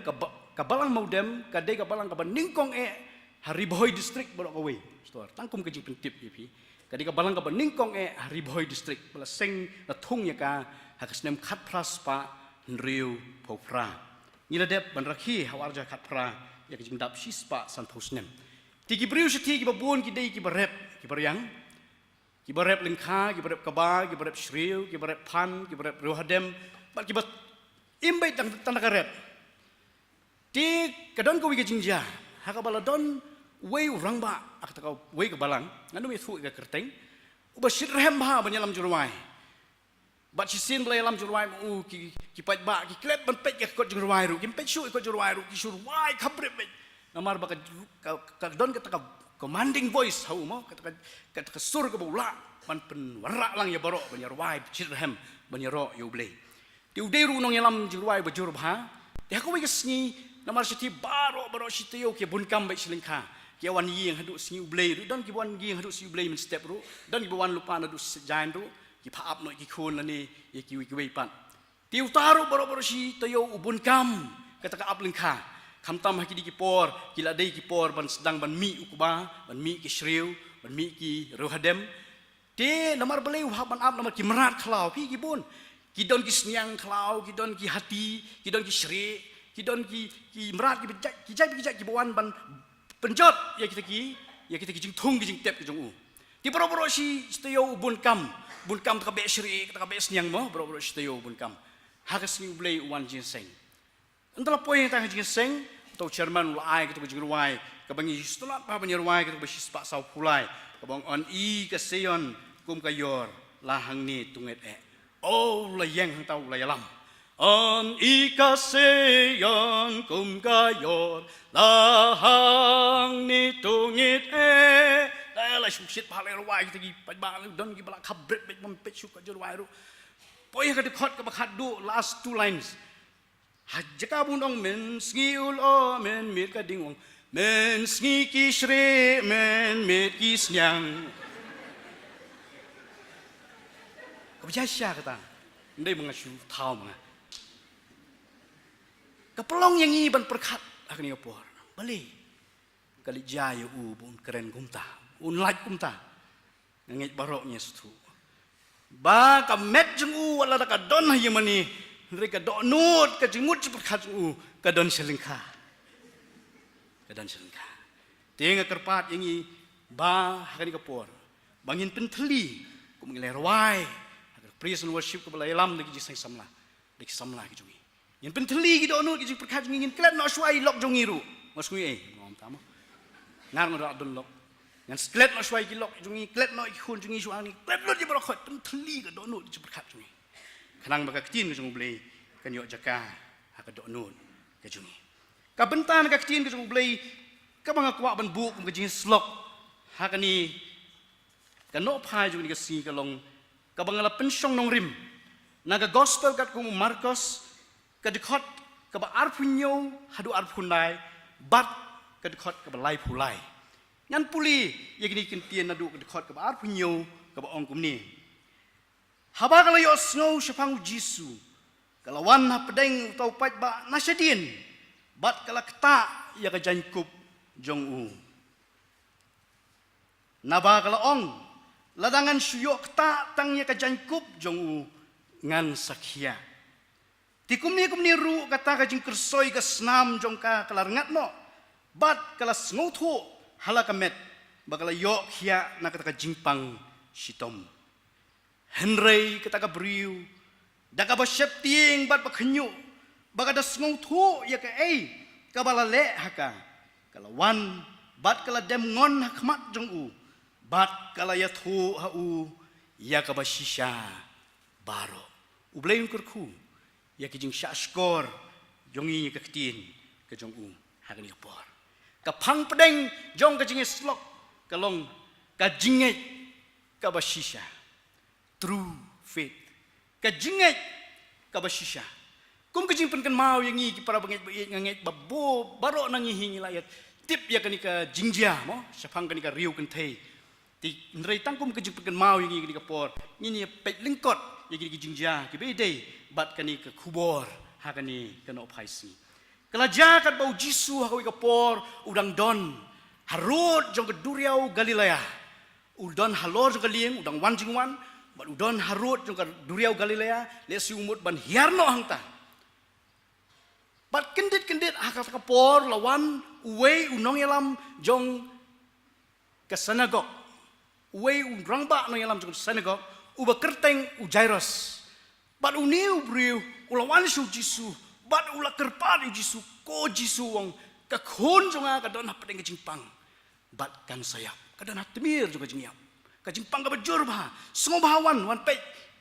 ka balang Maudem ka de ka balang ka ningkong Hariboy district borok away pastor tangkum ka jing pentip pi kadi ka balang ka ningkong Hariboy district bala seng na thung ya ka hakasnem khat pras pa nriu phopra niladep ban rakhi hawarja khat pra ya ka jing dap sispa san phosnem tiki briu seti ki babon ki dei ki barep ki baryang ki barep lingkha ki barep kaba ki barep shriu ki barep phan ki barep rohadem bat ki bat imbai tang karet ti kadon ko wi ka jingja hakabala don wei rangba akta ka wei ka balang nganu mi thu ka kerteng uba shirhem ba banyalam jurwai bat sisin bla lam jurwai u ki pat ba ki klet ban pet ka kot jurwai ru ki pet shu ko jurwai ru ki surwai khabre be namar ba ka don ka commanding voice hau mo kata sur ka bula pan pen wara lang ya baro banyar wai chirhem banyaro yo blei ti uderu nong yalam jurwai bajur bha ti ha ko wi gesni namar siti baro siti yo ke bunkam bai silingkha ki wan yi hadu sni blei ru don ki wan yi hadu si blei min step ru don ki wan lupa nadu jain ru ki pha ap no ki khon la ni ye ki wi pan ti utaru baro si to yo bunkam kata ka ap lingkha khamtam haki di kipor kila dei kipor ban sedang ban mi ukba ban mi ki shriu ban mi ki rohadem te namar beleu ha ban ap namar ki merat khlau pi ki bun ki don ki sniang khlau ki don ki hati ki don ki shri ki don ki merat ki jai ki bawan ban penjot ya kita ki jing thung ki jing tep ki jong u ti bro si steo bunkam ta be shri ta be sniang mo bro steo bunkam ha ka sni blei wan jin seng antara poin yang tanggung seng atau chairman ulai kita berjurwai kebangi istilah apa berjurwai kita bersispak sau pulai kebang on i keseyon kum kayor lahang ni tunget oh la yang hang tau la yalam an ikaseyan kum kayor lahang ni tunget la shuksit phalai rawai tagi pajba don gi bala khabret bet bom pet shuk kajur wai ru poi ka dekhot ka bakhat du last two lines hajaka bundong men skiul o men mir ka dingong men sngi ki shre men mir ki snyang Kebijasya kata, ndai mengasyu tahu menga. Kepelong yang ini ban perkat akan ia por. Balik kali jaya bun keren kumta, unlike kumta, ngait baroknya setu. Ba kamet jeng wala ka don haye mani, mereka dok nut ka jengut perkat jeng ka don selingka. Ka don selingka. Tinga kerpat yang ini ba akan ia por. Bangin penteli, kumengilai rawai. Praise and worship kepada Elam lagi jisai samla ki jungi. Yang penteli ki dono ki jing perkat jungi ngin klet no swai lok jungi ru. Masui ngom tama. Ngar ngor adon lok. Yang klet no swai ki lok jungi klet no ikun jungi suang ni. Klet lo di barokot penteli ki dono ki perkat jungi. Kanang baka ketin ki jungi blei kan yo jaka ha ka dono ki jungi. Ka bentan ka ketin ki jungi blei ka banga kwa ban bu ki jing slok ha ka ni ka no phai jungi ka si ka long kabangala pensyong nong rim naga gospel kat kumu Marcos kadikot kaba arpunyo hadu arpunai bat kadikot kaba lai pulai ngan puli yagini kentian nadu kadikot kaba arpunyo kaba ong kumni haba kala yo snow syapang jisu kalawan ha pedeng tau pait ba nasyadin bat kala keta ya ka jankup jong u naba kala ong ladangan syuyok tak tangnya ka jankup jong ngan sakya tikum ni ru kata ka jing kersoi ka snam jong ka kalarengat no bat kala snotho halaka met bakala yok hia na kata ka jingpang sitom henrei kata ka briu daga ba septing bat bakhenyu bagada snotho ya ka kabala le haka kalawan bat kala dem ngon hakmat jong bat kala ya thu hau ya kabashisha baro ublein kurku ya kijing syashkor jongi ka ketin ka jong hagani por ka phang pedeng jong ka jing slok kalong ka jinget kabashisha true faith ka jinget kabashisha kum ka jing pen kan mau yang ngi para banget nganget babo baro nangi hingi layat tip ya kani ka jingjia mo syapang kani ka riu kan thei ti nrei tangkum ke jing pekan mau yang ini kapor ini pet lingkot yang ini jingja ke bede bat kani ke kubor ha kani kena ophaisi kelaja kat bau jisu ha kapor udang don harut jong ke duriau Galilea udon halor jong lieng udang wan jingwan bat udon harut jong ke duriau Galilea le si umut ban hiarno hangta bat kendit ha kapor lawan uwe unong yalam jong ke sinagog Uwe rangba no yalam jong synagogue uba kerteng Jairus bat uniu briu ulawan su Jisu bat ula kerpat Jisu ko Jisu wong ka khon jonga ka don hapeng jingpang bat kan sayap ka don hatmir juga jingyap ka jingpang ka bajur ba sengo bahawan wan pe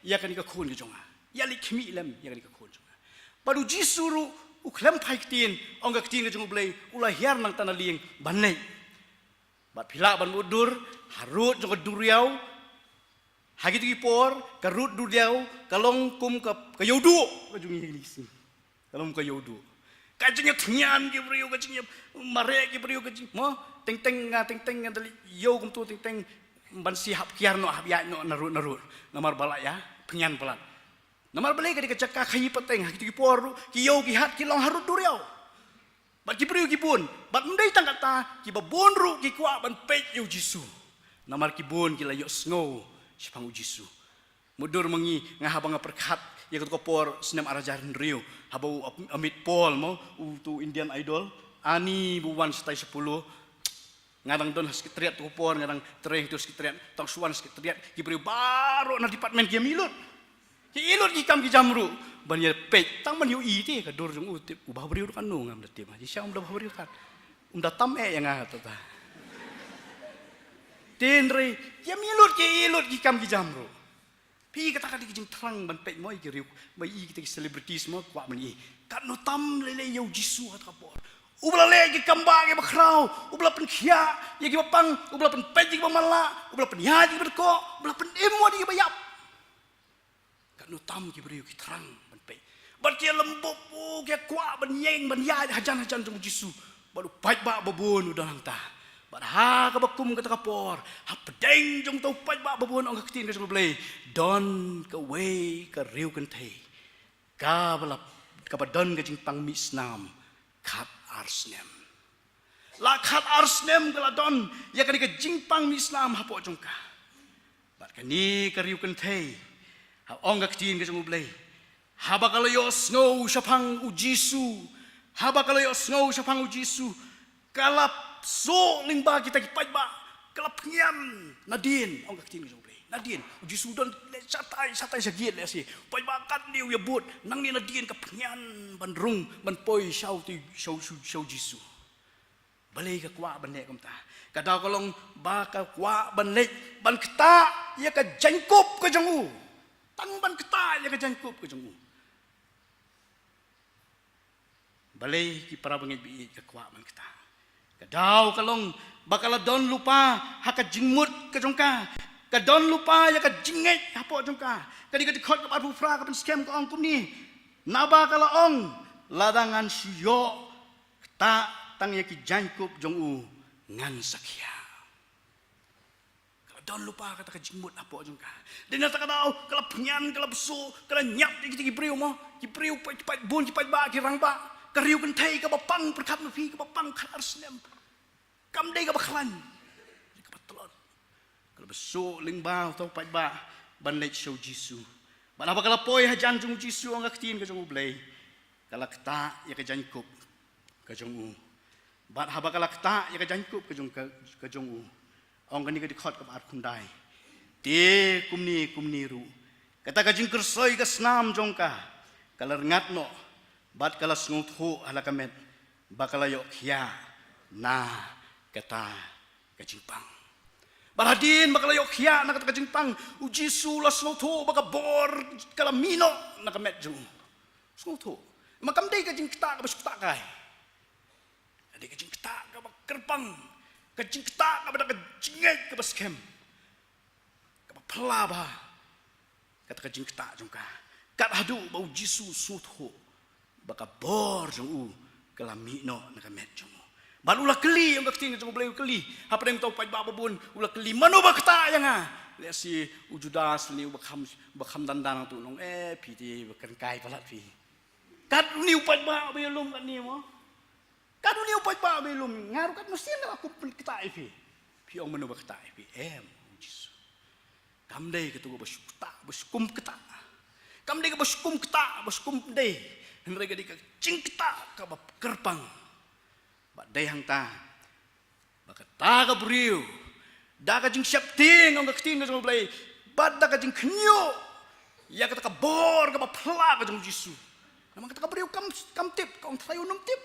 ya kan ka khon jonga ya likhmi lem ya kan ka khon jonga badu Jisu ru uklem phaitin ong ka tin ka jong blei ula hiar nang tanah lieng banai bat pila ban mudur harut jong duriau hagi tu por karut duriau kalong kum ka yodu ka jungi lisi kalong ka yodu kajingnya thnyan ge brio kajingnya mare ge brio kajing mo teng teng dali yo kum tu teng ban sihap kiar no habya no narut namar balak ya penyan pelan namar balai ka dikacak khai peteng hagi tu por ki yo ki hat ki long harut duriau bat ki brio ki pun bat mendai tang kata ki babon ru ki kwa ban pet yo Jisu namar kibun kila yo snow sipang Jisu mudur mengi ngahabang perkat ya kopor senam arajaran rio habau Amit Paul mo tu Indian Idol ani buwan setai 10 ngadang don sekitriat tu kopor ngadang tereng tu sekitriat tang suan sekitriat kibri baru na department ki milut ki ilut ki kam ki jamru ban ya pet tang man yu ite ka dur jung utip ubah beri kan nu ngam detim ji syam ubah beri kan unda tam yang ngahat ta tenre ya ilut ki kam ki jamro pi kata kata ki terang ban pek moi ki riu bai kita ki celebrity semua kwa mani kan no tam lele yo jisu hat kapor ubla le ki kamba ki bakrau ubla pen khia ya ki bapang ubla pen pek ki bamala ubla pen ya ki berko ubla pen emo ki bayap kan no tam ki riu ki terang ban pek ban ki lembop ki kwa ban yeng ban ya hajan jong jisu baru baik ba babun udah langta bar ha ka bakum ka kapor ha pedeng jong tau pai ba babun ong ka tin ka blai don ka we ka riu kan thei ka balap ka badon ka jing pang misnam khat arsnem la khat arsnem ka la don ya ka jing pang misnam ha po jong ka bar ka ni ka riu kan thei ha ong ka tin ka jong blai ha ba ka yo snow shapang u jisu ha ba ka yo snow shapang u jisu kalap so lingba kita kipai ba kelap ngiam nadin ong kaktin ke jomble nadin uji sudan satai sagiet le si pai ba kat niu ya but nang ni nadin ka pnyan ban rung ban poi shau ti shau jisu balai ka kwa ban ne kam ta ka da kolong ba ka kwa ban le ban kta ya ka jangkup ka jongu tang ban kta ya ka jangkup ka jongu balai ki para bangit bi ka kwa ban kta kadau kalong bakal don lupa haka jingmut ke jongka kadon lupa ya ka jinget hapo jongka kadi kadi khot ka pu fra ka pen scam ka ong kum ni naba kala ong ladangan siyo ta tang ya ki jangkup jong u ngan sakya kadon lupa kata ka jingmut hapo jongka dina ta kadau kala pnyan kala besu kala nyap ki priu mo ki priu pai bun ki pai ba ki rang ba kariu kan thai ka bapang perkat na fi ka bapang khat arsnem kam dei ka baklan ka batlon kalau besok lingbau tau pai ba ban lek show jisu ban apa kala poi hajan jung jisu ang aktin ka jung blai kala kta ya ka jankup ka jung u ban haba kala kta ya ka jankup ka jung u ong kan ni ka dikhot ka ar khundai te kumni ru kata ka jing kersoi ka snam jong ka kala ngat no bat kala sngut ho ala kamet bakala yo khia na kata kajimpang baladin bakala yo khia na kata kajimpang uji su la sngut ho baka bor kala mino na kamet ju sngut ho makam dei kajing kita ka basukta kai ade kajing kita ka kerpang kajing kita ka bada kajinget ka baskem ka pelaba kata kajing kita jongka kat hadu bau jisu sngut ho baka bor jong u kalami no nakamet jong u ban ulah keli yang kakting jong bleu keli apa yang tau pai ba babun ulah keli mano bakta yang a le si ujudas ni bakham dandan tu nong piti bakan kai palat pi kat ni pai ba belum kat ni mo kat ni pai ba belum ngaru kat mesti aku kita pi ong mano bakta pi jisu kam dei ketu basukta baskum kita kam dei baskum kita baskum dei mereka di cingkta ka kerpang ba dai hang ta ba ka ta ka briu da ka jing siap ting ong ka ting ka jong blai ba da ka jing knyo ya ka ta ka bor ka ba pla ka jong jisu namang ka ta ka briu kam tip ka ong thayu num tip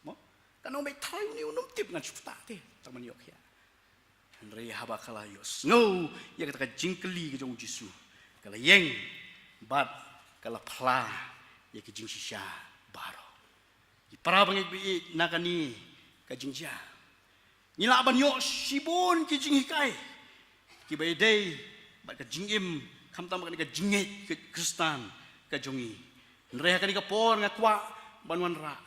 mo ka no mai thayu ni num tip na chufta te ta man yok ya henry haba kala yo snow ya ka ta ka jing keli ka jong jisu kala yeng ba kala pla ya ke jing shisha baro di para bangit bi nakani ka jing sha ni la ban yo sibun ki jing hikai ki bai dei ba ka jing im kham tam ka jinget ke kristan ka jongi nre ka ni ka por nga kwa banwan ra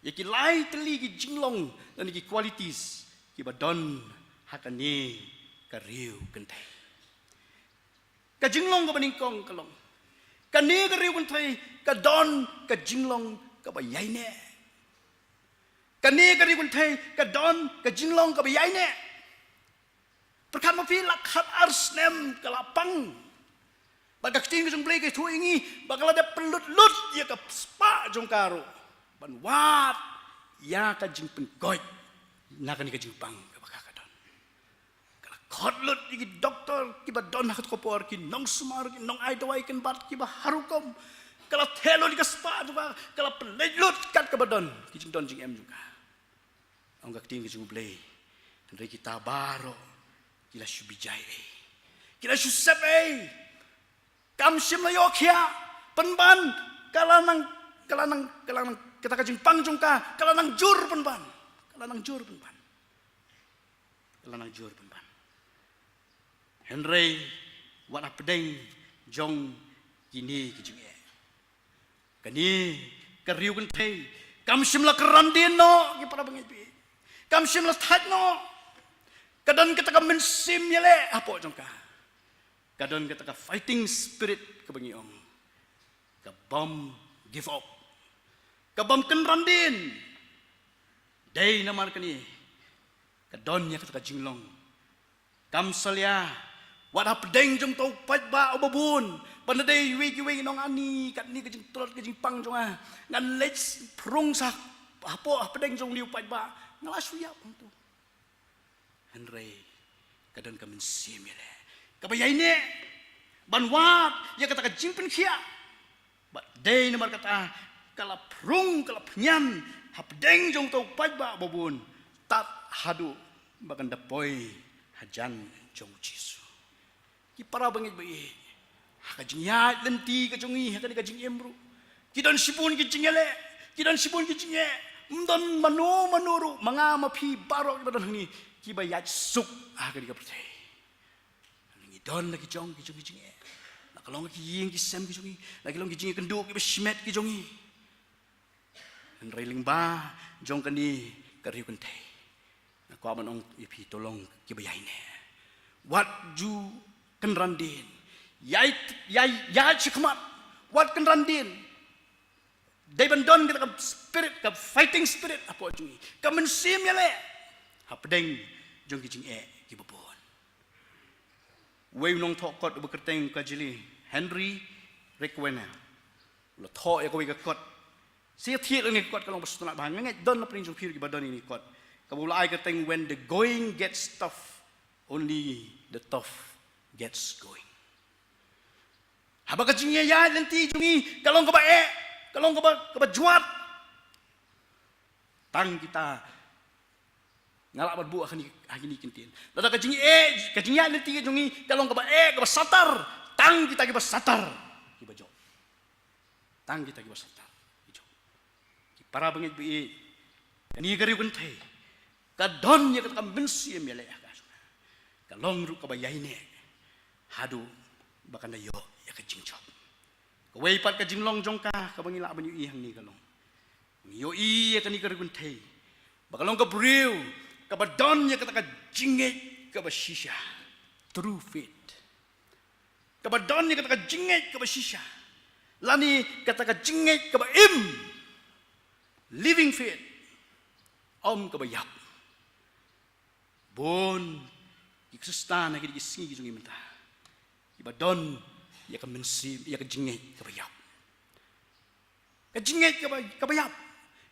ya ki lai teli ki jinglong dan ki qualities ki badon hakani ka riu kentai ka jinglong ka baningkong kalong kani ka riu kentai ka don ka jinglong ka bayai ne kani ka riu kentai ka don ka jinglong ka bayai ne perkat mafi lakhat arsnem ka lapang baga kting jong blai ka thu ingi bagala da pelut lut ya ka spa jong karo ban wat ya ka jing pen goi na ka ni ka jing pang ka baka ka don kala khot lut ki doktor ki ba don hat ko por ki nong sumar ki nong ai dawai ken bat ki ba harukom kala thelo di ka spa juga kala pelut kat ka badon ki jing don jing em juga ong ka kting jong blai andre kita baro kila shu bijai kila shu sep kam sim la yo khia penban kalanang kita kajing pangjungka kalanang jur penban kalanang jur penban Henry wat apdeng jong kini kijing kani kariu kan thei kam sim la kerandin no ki para bangi pi kam sim la that no kadon kita ka mensim yele apo jongka kadon kita ka fighting spirit ka bangi ong ka bom give up ka bom kenrandin dei namar kani kadon nya kita ka jinglong kam salya wat apdeng jong tau pat ba obabun panadai wi nong ani kat ni kajing trot kajing pang jonga ngan lech prung sak apo apdeng jong liu pat ba ngalasu ya tu Henry kadon kamen simile kabayai ne banwat ya kata kajing pen khia ba dei nomor kata kala prung kala pnyan apdeng jong tau pat ba obabun tat hadu bakan dapoi hajan jong Jisu ki para bangit bai kajing ya lenti kajongi hakani kajing emru kidan sipun kijingele kidan sipun kijinge mdon manuru manga mapi barok badan ni ki bayat suk hakani ka protei ni don lagi jong kijinge la kalong ki ying ki sem kijingi la kalong kijinge kenduk ki besmet kijingi railing ba jong kani kariu kentei na ko manong ipi tolong ki bayai ne what ju kenrandin yai chikmat wat kenrandin dai bandon kita spirit ka fighting spirit apo jungi ka mensim yale hapdeng jong kijing ki babon wei nong thok kot bekerteng ka jili Henry Requena lo tho ya ko wi ka kot sia thiet ngi kot ka long pasuna bang ngai don la pring jong phir ki badon ini kot ka bulai ka teng when the going gets tough only the tough gets going. Haba kajing ya nanti jungi kalong kaba juat. Tang kita ngalak berbu akan ni kintin. Lada kajing ya nanti jungi kalong kaba satar. Tang kita kaba satar. Kiba jo. Tang kita kaba satar. Jo. Para bangit bi ni gari kuntai. Kadon ya kata bensi mele kalong ru kaba yaine. Hadu bakan dayo ya kajing chop kawai pat kajing long jongka kabangila banyu i hang ni kalong yo i ya kani kargun thei bakalong ka briu ka badon ya kata ka jinget ka bashisha true faith ka badon ya kata ka jinget ka bashisha lani kata ka jinget ka ba im living faith om ka bayap bon iksustan na kidi singi jungi menta badon ya ka mensim ya ka jinget ka bayap ka jinget ka bayap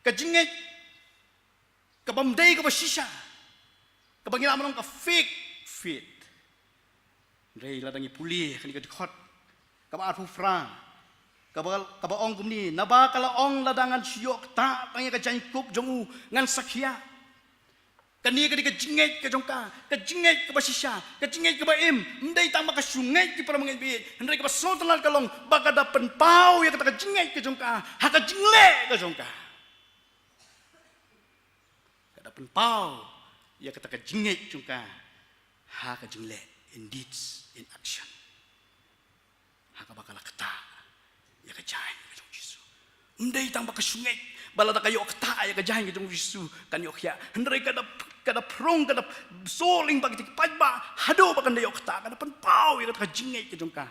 ka jinget ka bamdei ka bashisha ka bangila manong ka fake faith rei ladangi puli kali ka dikhot ka ba arfu fra ka ba ong kumni naba kala ong ladangan syok ta pangi ka jangkup jongu ngan sakhia kani ka jinget ka jongka ka jinget ka basisha ka jinget ka baim ndai tama ka sungai ki para mangai bi ndai ka sotlal kalong baka da penpau ya ka jinget ka jongka ha ka jingle ka jongka ka da penpau ya ka jinget jongka ha ka jingle in deeds in action ha ka bakala kata ya ka jain ka jong Yesus ndai tama ka sungai balada kayo kata ya ka jain ka jong Yesus kan yo khia ndai kada prong kada soling bagi tipat ba hado bakan dayo kata kada penpau ya kata jingai ke jongka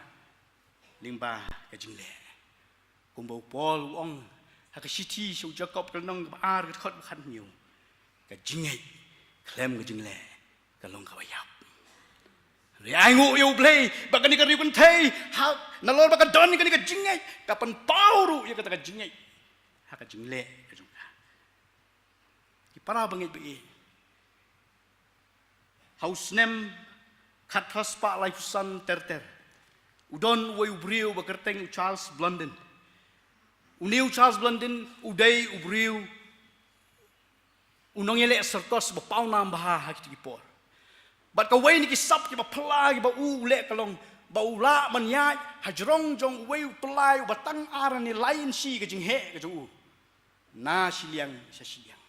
limba ka jingle kumbau pol ong ha ka siti shu jacob kalnong ar ka khot khan niu ka jingai klem ka jingle ka long ka bayap ri ai ngu yo play bakan ni ka ri kun thei ha nalor bakan don ni ka jingai ka penpau ru ya kata ka jingai ha ka jingle ka jongka ki para bangit bi Haus nem kat haspa laifusan terter. Udon way ubriu bakerteng Charles Blondin. Uniu Charles Blondin uday ubriu unong yele sertos bapau nam baha hakiti por. Bat ka wei ni ki sap ki ba pla ki ba le kalong ba la man ya hajrong jong wei plai ba tang ar ni lain si ka jing he ka jong na siliang sa siliang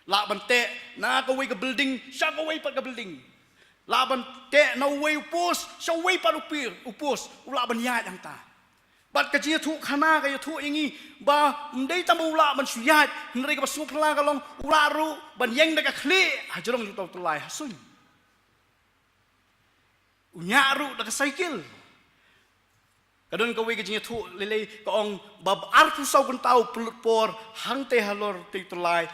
la ban te na ka wei ka building sha ka wei pat ka building la ban te na wei upos sha wei pat upos ula ban ya yang ta bat ka ji thu khana ka thu ingi ba ndei tamu la ban su ya ndrei ka ba su pla ka long ula ru ban yeng da ka khli hajrong ju to lai hasun unyaru da cycle kadon ka wei ka jinga thu lele ka ong bab arfu sau kan tau pulut por hang te halor te tulai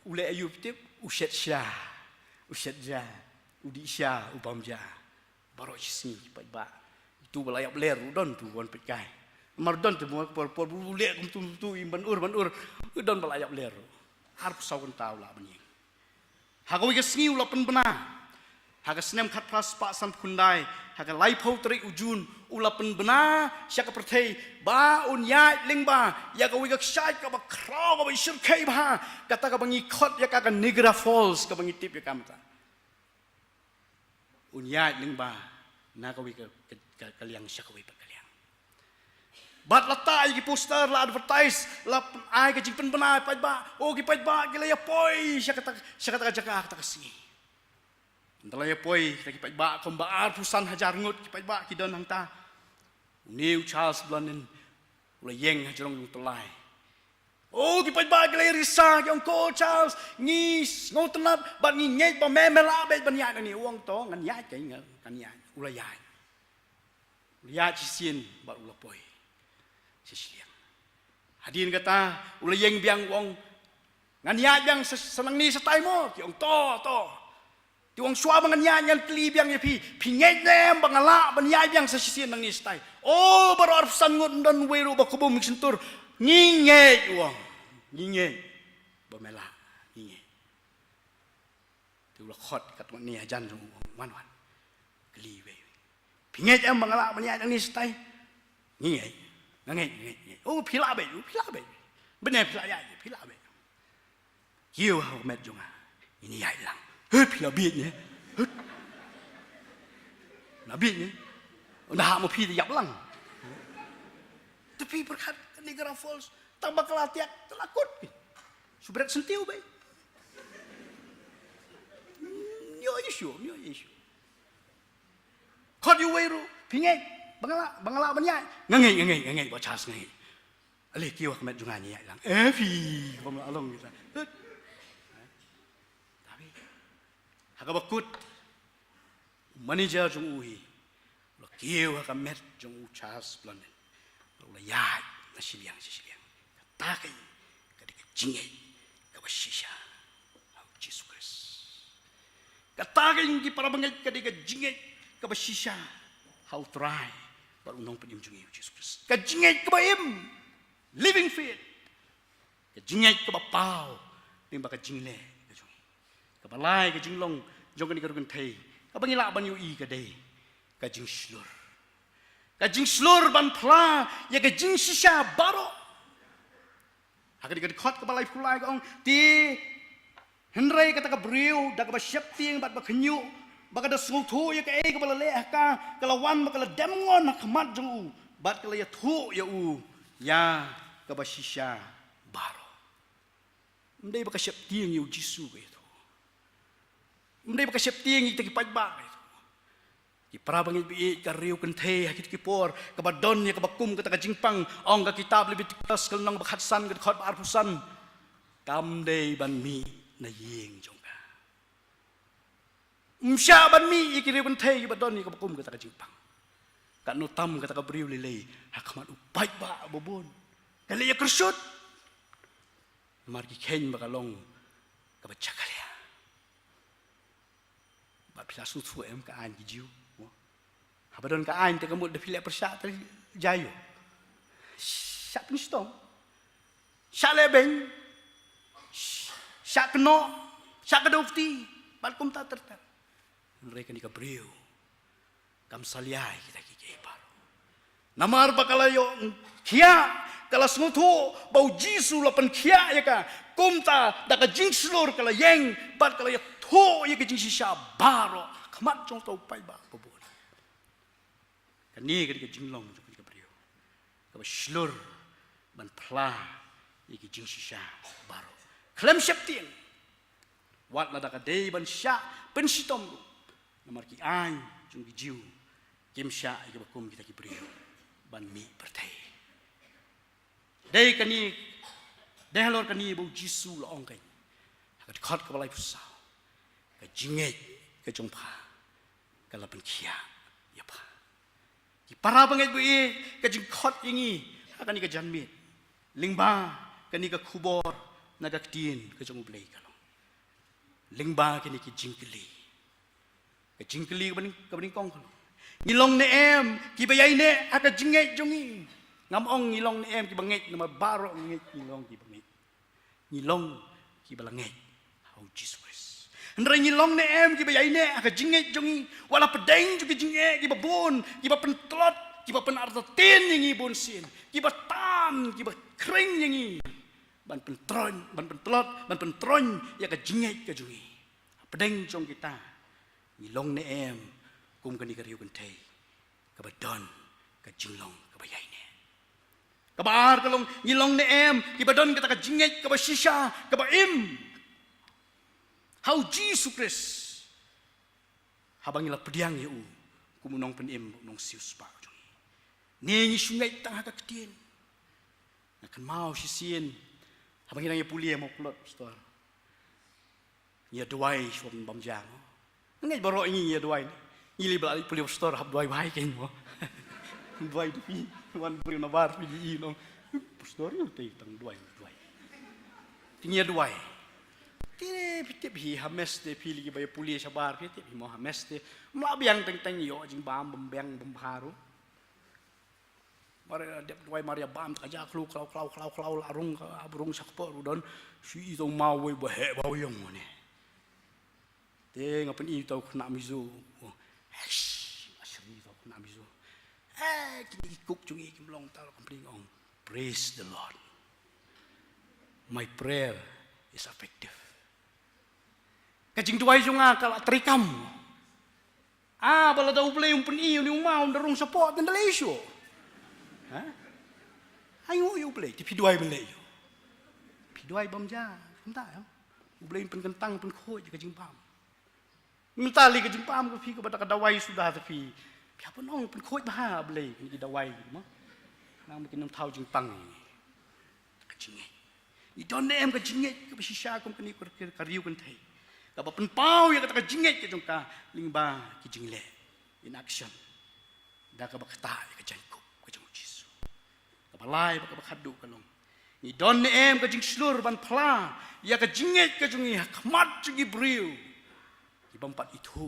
ule ayub tip uset sya uset ja udi sya ubam ja baro sini pai ba tu balayap ler udon tu wan pekai mardon tu por ule kum tu ban ur udon balayap ler arfu sau kan tau la ban yeng ha ka wei ka sniu la pen bena Haga senem khat pras pa sam kundai haga lai phau tri ujun ulapen bena syaka perthei ba un ya ling ba ya ka wi ka shai ka ba khrau ka ba shir khai ba kata ka bangi khot ya ka Niagara Falls ka bangi tip ya kamta un ya ling ba na ka wi ka liang syaka wi pa liang bat lata ai ki poster la advertise la ai ka jing pen bena pa ba o ki pa ba ki la ya poi syaka ta jaka ta kasi Ndalaya poi lagi pai ba kombaar pusan hajar ngut ki pai ba ki don hang ta New Charles Blanin ula yeng hajrong yung tulai oh ki pai ba ki lai risa ki ko Charles ngis ngau tenat bat ngi nyai ba memela be ban ya ni uang to ngan ya kai ngan ya ula ya chi sien ba ula poi si siang hadin kata ula yeng biang wong ngan ya biang senang ni setai mo ki ong to Ti wong swa bangan yan kli biang ya pi ngej nem bangala ban ya biang sa sisian nang nistai oh baru arsan ngon dan weru ba kubo mixentur ngingej wong ngingej ba mela ngingej ti ula khot kat ni ajan jong wan kli we pi ngej em bangala ban ya nang nistai ngingej ngej oh pila be benar pila ya pila be kiu ha met jong ini ya lang Phi là biết nhé là biết nhé nó hạ một phi thì dập lăng tapi berkat Niagara Falls tak bakal latihan telakut subret sentiu bay nyo isu khot yu weru pingai bangala banyai ngangai ba chas ngai ale kiwa kemet jungani lang phi bom along kita Hakabakut manager jong uhi lo kieu ka met jong u Charles Blanin lo ya na siliang ta kai ka di jingai ka ba shisha au Jesus Christ ka ta kai ngi para bangai ka di ka jingai ka ba shisha how try baru nong pedim jong Jesus Christ ka jingai ka ba im living faith ka jingai ka ba pau ning ba ka jingle ka balai ka jinglong jong ka ni ka rugan thei ka bangila ban yu i ka dei ka jing slur ban phla ya ka jing shisha baro ha ka ni ka khot ka balai phulai ka ong ti henrei ka ta ka briu da ka ba shep tieng bat ba khnyu ba ka da sung thu ya ka e ka bala le ka la wan ba ka la dem ngon na khmat jong u bat ka la ya thu ya u ya ka ba shisha baro ndei ba ka shep tieng yu jisu ka Mendai baka siap tiang kita ki pajba itu. Ki prabang ibi ka riu kan the hakit ki por ka badon ya ka bakum ka ta jingpang ong ka kitab lebih tikas kal nang bakhatsan ka khot arpusan kam dei ban mi na yeng jong ka. Msya ban mi ki riu kan the ki badon ya ka bakum ka ta jingpang. Ka nutam ka ta ka briu lelei hakamat upai ba bobon. Kali ya kersut. Mar ki khen ba kalong ka bachakal Bila susu ka an ki jiu habadon ka an te kamut de pila persat jayo syak ni stong syak lebeng syak no syak dofti balkum ta tertar mereka ni ka breu kam saliai kita ki par namar bakalayo kia kala smutu bau jisu lapan kia ya ka kumta da ka jingslur kala yeng bat kala ya ho ya ke jing shisha baro khamat jong tau pai ba babon kani ke jing long jong ke brio ka ba shlur ban phla ya ke jing shisha baro klem septien wat la da ka dei ban sha ben sitom namar ki ai jong ki jiu kim sha ke ba kum kita ki brio ban mi pertai dei kani dei lor kani bu jisu la ong kai ka khot ka balai pusau ka jinget ka jong pha ka la ban khia ya pha ki para bangai bu e ka jing khot ingi ka ni ka janmit lingba ka ni ka khubor na ka tin ka jong blei ka long lingba ka ni ki jingkli ka ban kong ka long ngilong ne em ki bayai ne aka jinget jongi ngam ong ngilong ne em ki banget na baro nget ngilong ki banget ngilong ki balanget how Jesus ndra ngilong ne em ki bayai ne aka jinget jongi wala pedeng ju ki jinget ki babon ki ba pentlot ki ba pen arta tin ngi bon sin ki ba tan ki ba kring ngi ban pentlot ban pentron ya ka jinget ka jongi pedeng jong kita ngilong ne em kum kan ikariu kan thei ka ba don ka jinglong ka ba yai ne ka ba ar ka long ngilong ne em ki ba don ka ta ka jinget ka ba shisha ka ba im how Jesus Christ habang ila pediang yu kumunong pen im nong sius pa jong ne ni sungai tang ka ketien na kan mau sisien habang ila puli mo plot store ya duai shom bam jang ngai baro ini ya duai ili balik puli store hab duai bai ken mo duai di wan puli na bar pi di no store yo te tang duai tingnya duai tine pitip hi hames de pili bai puli sabar pitip hi mo hames de ma biang teng yo jing bam bembeng bemharu mari dep duai maria bam kaja klau larung abrung sakpo udon si tong mau we bahe bau yang mo ne te ngapen i tau kena mizu asri tau kena mizu kini kuk cungi kim long tau kompling ong praise the Lord my prayer is effective kajing tuai junga kala trikam bala dau play umpen i ni umau ndarung support dan daleisyo ayo you play ti piduai belai yo piduai bamja entah yo play pen kentang pen khoi kajing pam minta li ke jimpam ke pi ke bata dawai sudah tapi apa nong pen khoi bah blei ni dawai mo nang mungkin nang thau jimpang ke jinge ni don em ke jinge ke shisha kom ke ni kariu kan thai ka ba pen pau ya ka jinge ke jong ka lingba ki jingle in action da ka ba kata ke jangku ke jong jisu ka ba lai ka ba khadu ka long ni don em ke jing slur ban phla ya ke jinge ke jong ya khamat ji briu bampat itu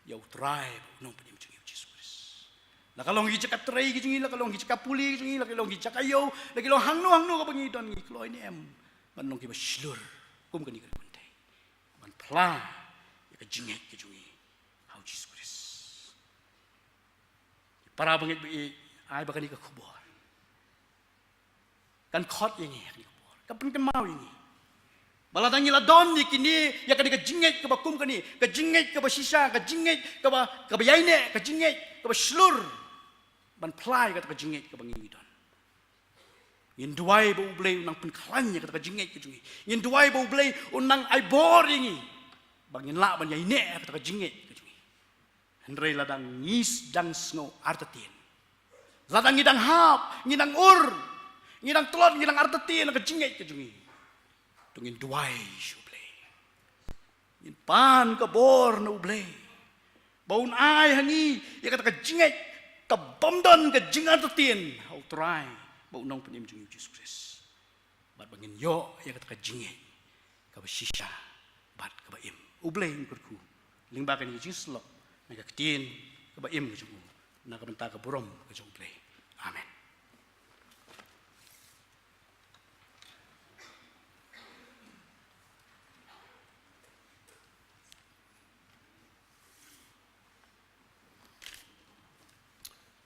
ya utrai nong pedim jungi Jesus la kalong gi cakap trai gi jungi la kalong gi cakap puli gi jungi la kalong gi cakayo la kalong hangno ka bangi don gi kloi ni em ban nong gi baslur kum kan ni kan kuntai ban pla ya ka jinget gi jungi how Jesus para bangi bi ai bakani ka khubor kan khot yang ni khubor kapan kan mau ini baladang ila don ni kini ya ka jinget ka bakum kani ka jinget ka basisa ka jinget ka bayaine ka jinget ka baslur ban plai ka jinget ka bangi don yin duai bo blei nang pen klan ya ka jinget ka jungi yin duai bo blei unang ai boringi bangin la ban yaine ka jinget ka jungi henrei ladang ngis dang snow artatien ladang ngidang hap ngidang ngidang telon ngidang artatien ka jinget ka jungi tungin duai shuble in pan ka bor na uble baun ai hangi ya kata ka jinget ka bomdon ka jingat tin how try bau nong penim jung Jesus bat bangin yo ya kata ka jinget ka basisha bat ka baim uble kurku lingba kan Jesus lo na ka tin ka baim ka jung na ka benta ka borom ka jung uble amen.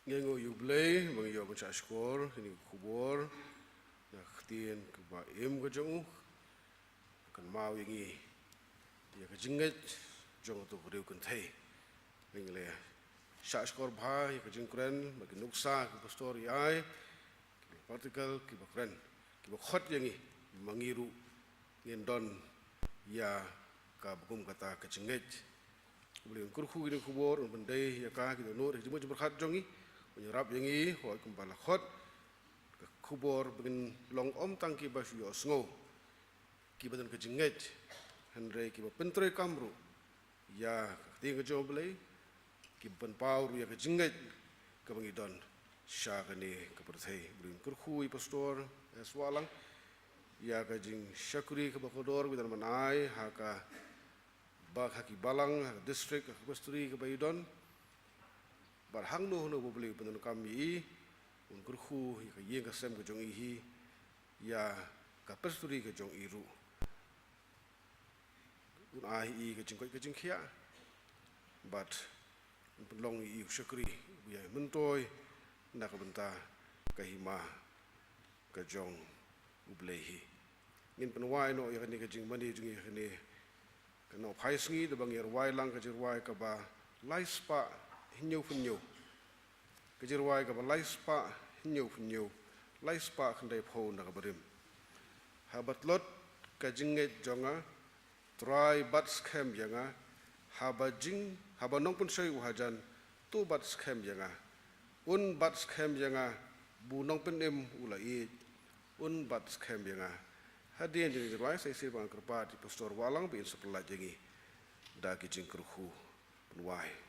Ngengo yublei bang yo ban skor ini kubor na ktien ke ba im ke jong kan mau ingi ya ke kejinget jong tu riu kentai ingle sya skor bha ya kejing kren bagi nuksa ki pastor ai ki partikel ki bakren ki bakhot yangi mangiru ngendon ya ka bagum kata kejinget boleh kurhu ini kubur bendai ya ka ki nur jemu berkhat jongi menyerap yangi ho kembala khot kubur begin long om tangki basu yo sngo ki badan kejinget Henry ki pentre kamru ya tinga joblei ki penpau ya kejinget ka bangidon sya kani ka perthai brin kurkhui pastor eswalang ya ka jing syakuri ka bakodor bidan manai ha ka ba haki balang ha district ka pasturi ka baidon bar hangno hono bobli benan kami un kurkhu ya ka yeng ka sem ka jong ihi ya ka pasturi ka jong iru un ai ka jing khia but long i syukri ya mentoy nak benta kahima ka jong ublehi ngin penwai no ya ni ka jing mani jing ni ka no phai sngi de bang yer wai lang ka jir wai ka ba laispa hinyo funyo ka jir wai ka ba laispa hinyo funyo laispa khandai pho na ka barim habat lot ka jinget jonga try but scam yanga haba jing haba nong pun sei uhajan tu but scam yanga un but scam yanga bu nong pun em ulai un but scam yanga hadien jadi rai sai sir bang kerpa di pastor walang bin sepelah jengi da ki jing kerhu penwai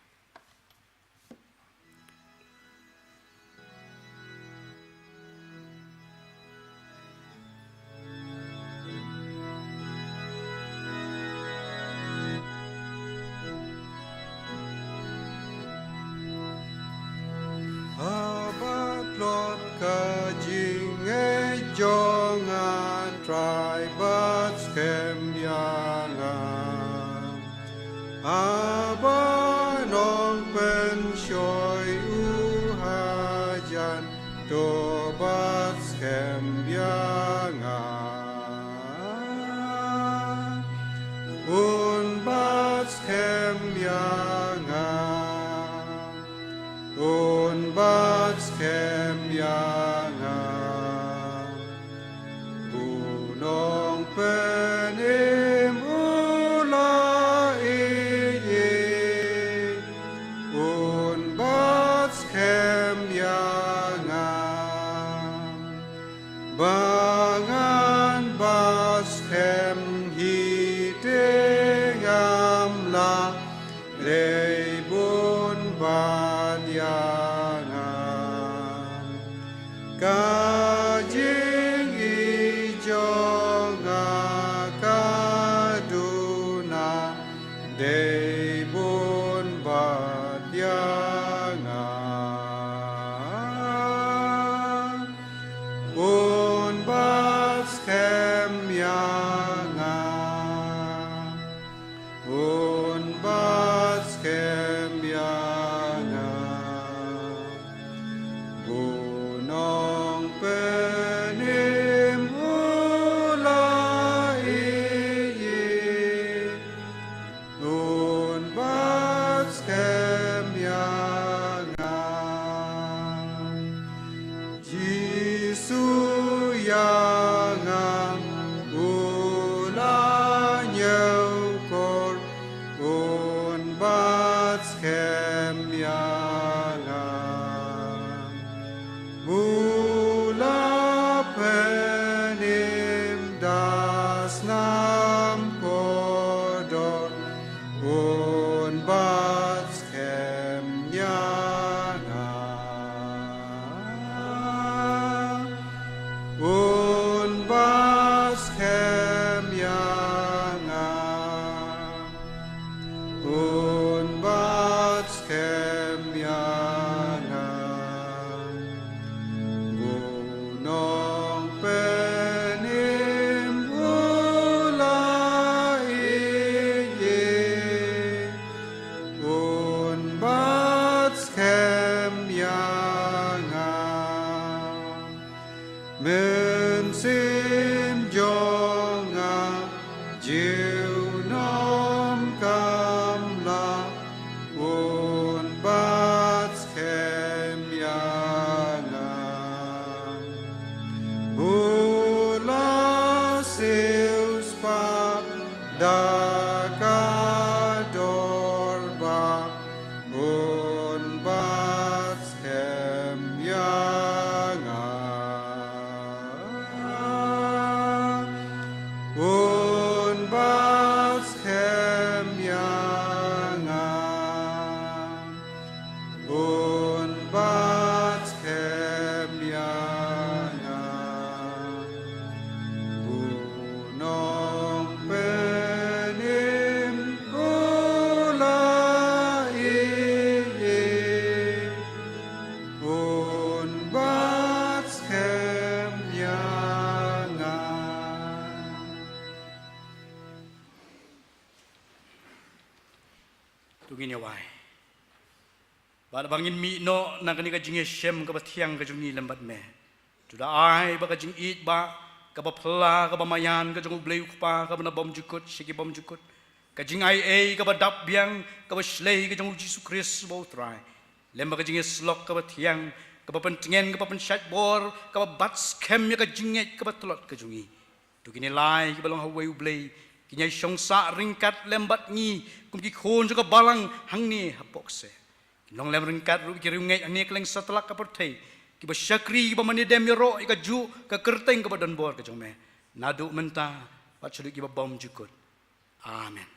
tungin ya wai bad bangin mi no na kani ka jing shem ka bathiang ka jungi lembat me tuda ai ba ka jing it ba ka ba phla ka ba mayan ka jung bleu pa ka ba na bom jukut shiki bom jukut ka jing ai ka ba dap biang ka ba shlei ka jung Jesus Christ bo trai lemba ka jing slok ka bathiang ka ba pentingen ka ba pen shat bor ka ba bat scam ya ka jinget ka ba tlot ka jungi tugini lai ka ba long hawai ublei kinyai shongsa ringkat lembat ngi kum ki khon ka balang hangni hapok se nong lem ringkat ru ki rungai ani kleng satlak ka perthei ki ba syakri ki ba mani dem yoro ka ju ka kerteng ka ba don bor ka jong me nadu menta pat chulu ki ba bom jukut amen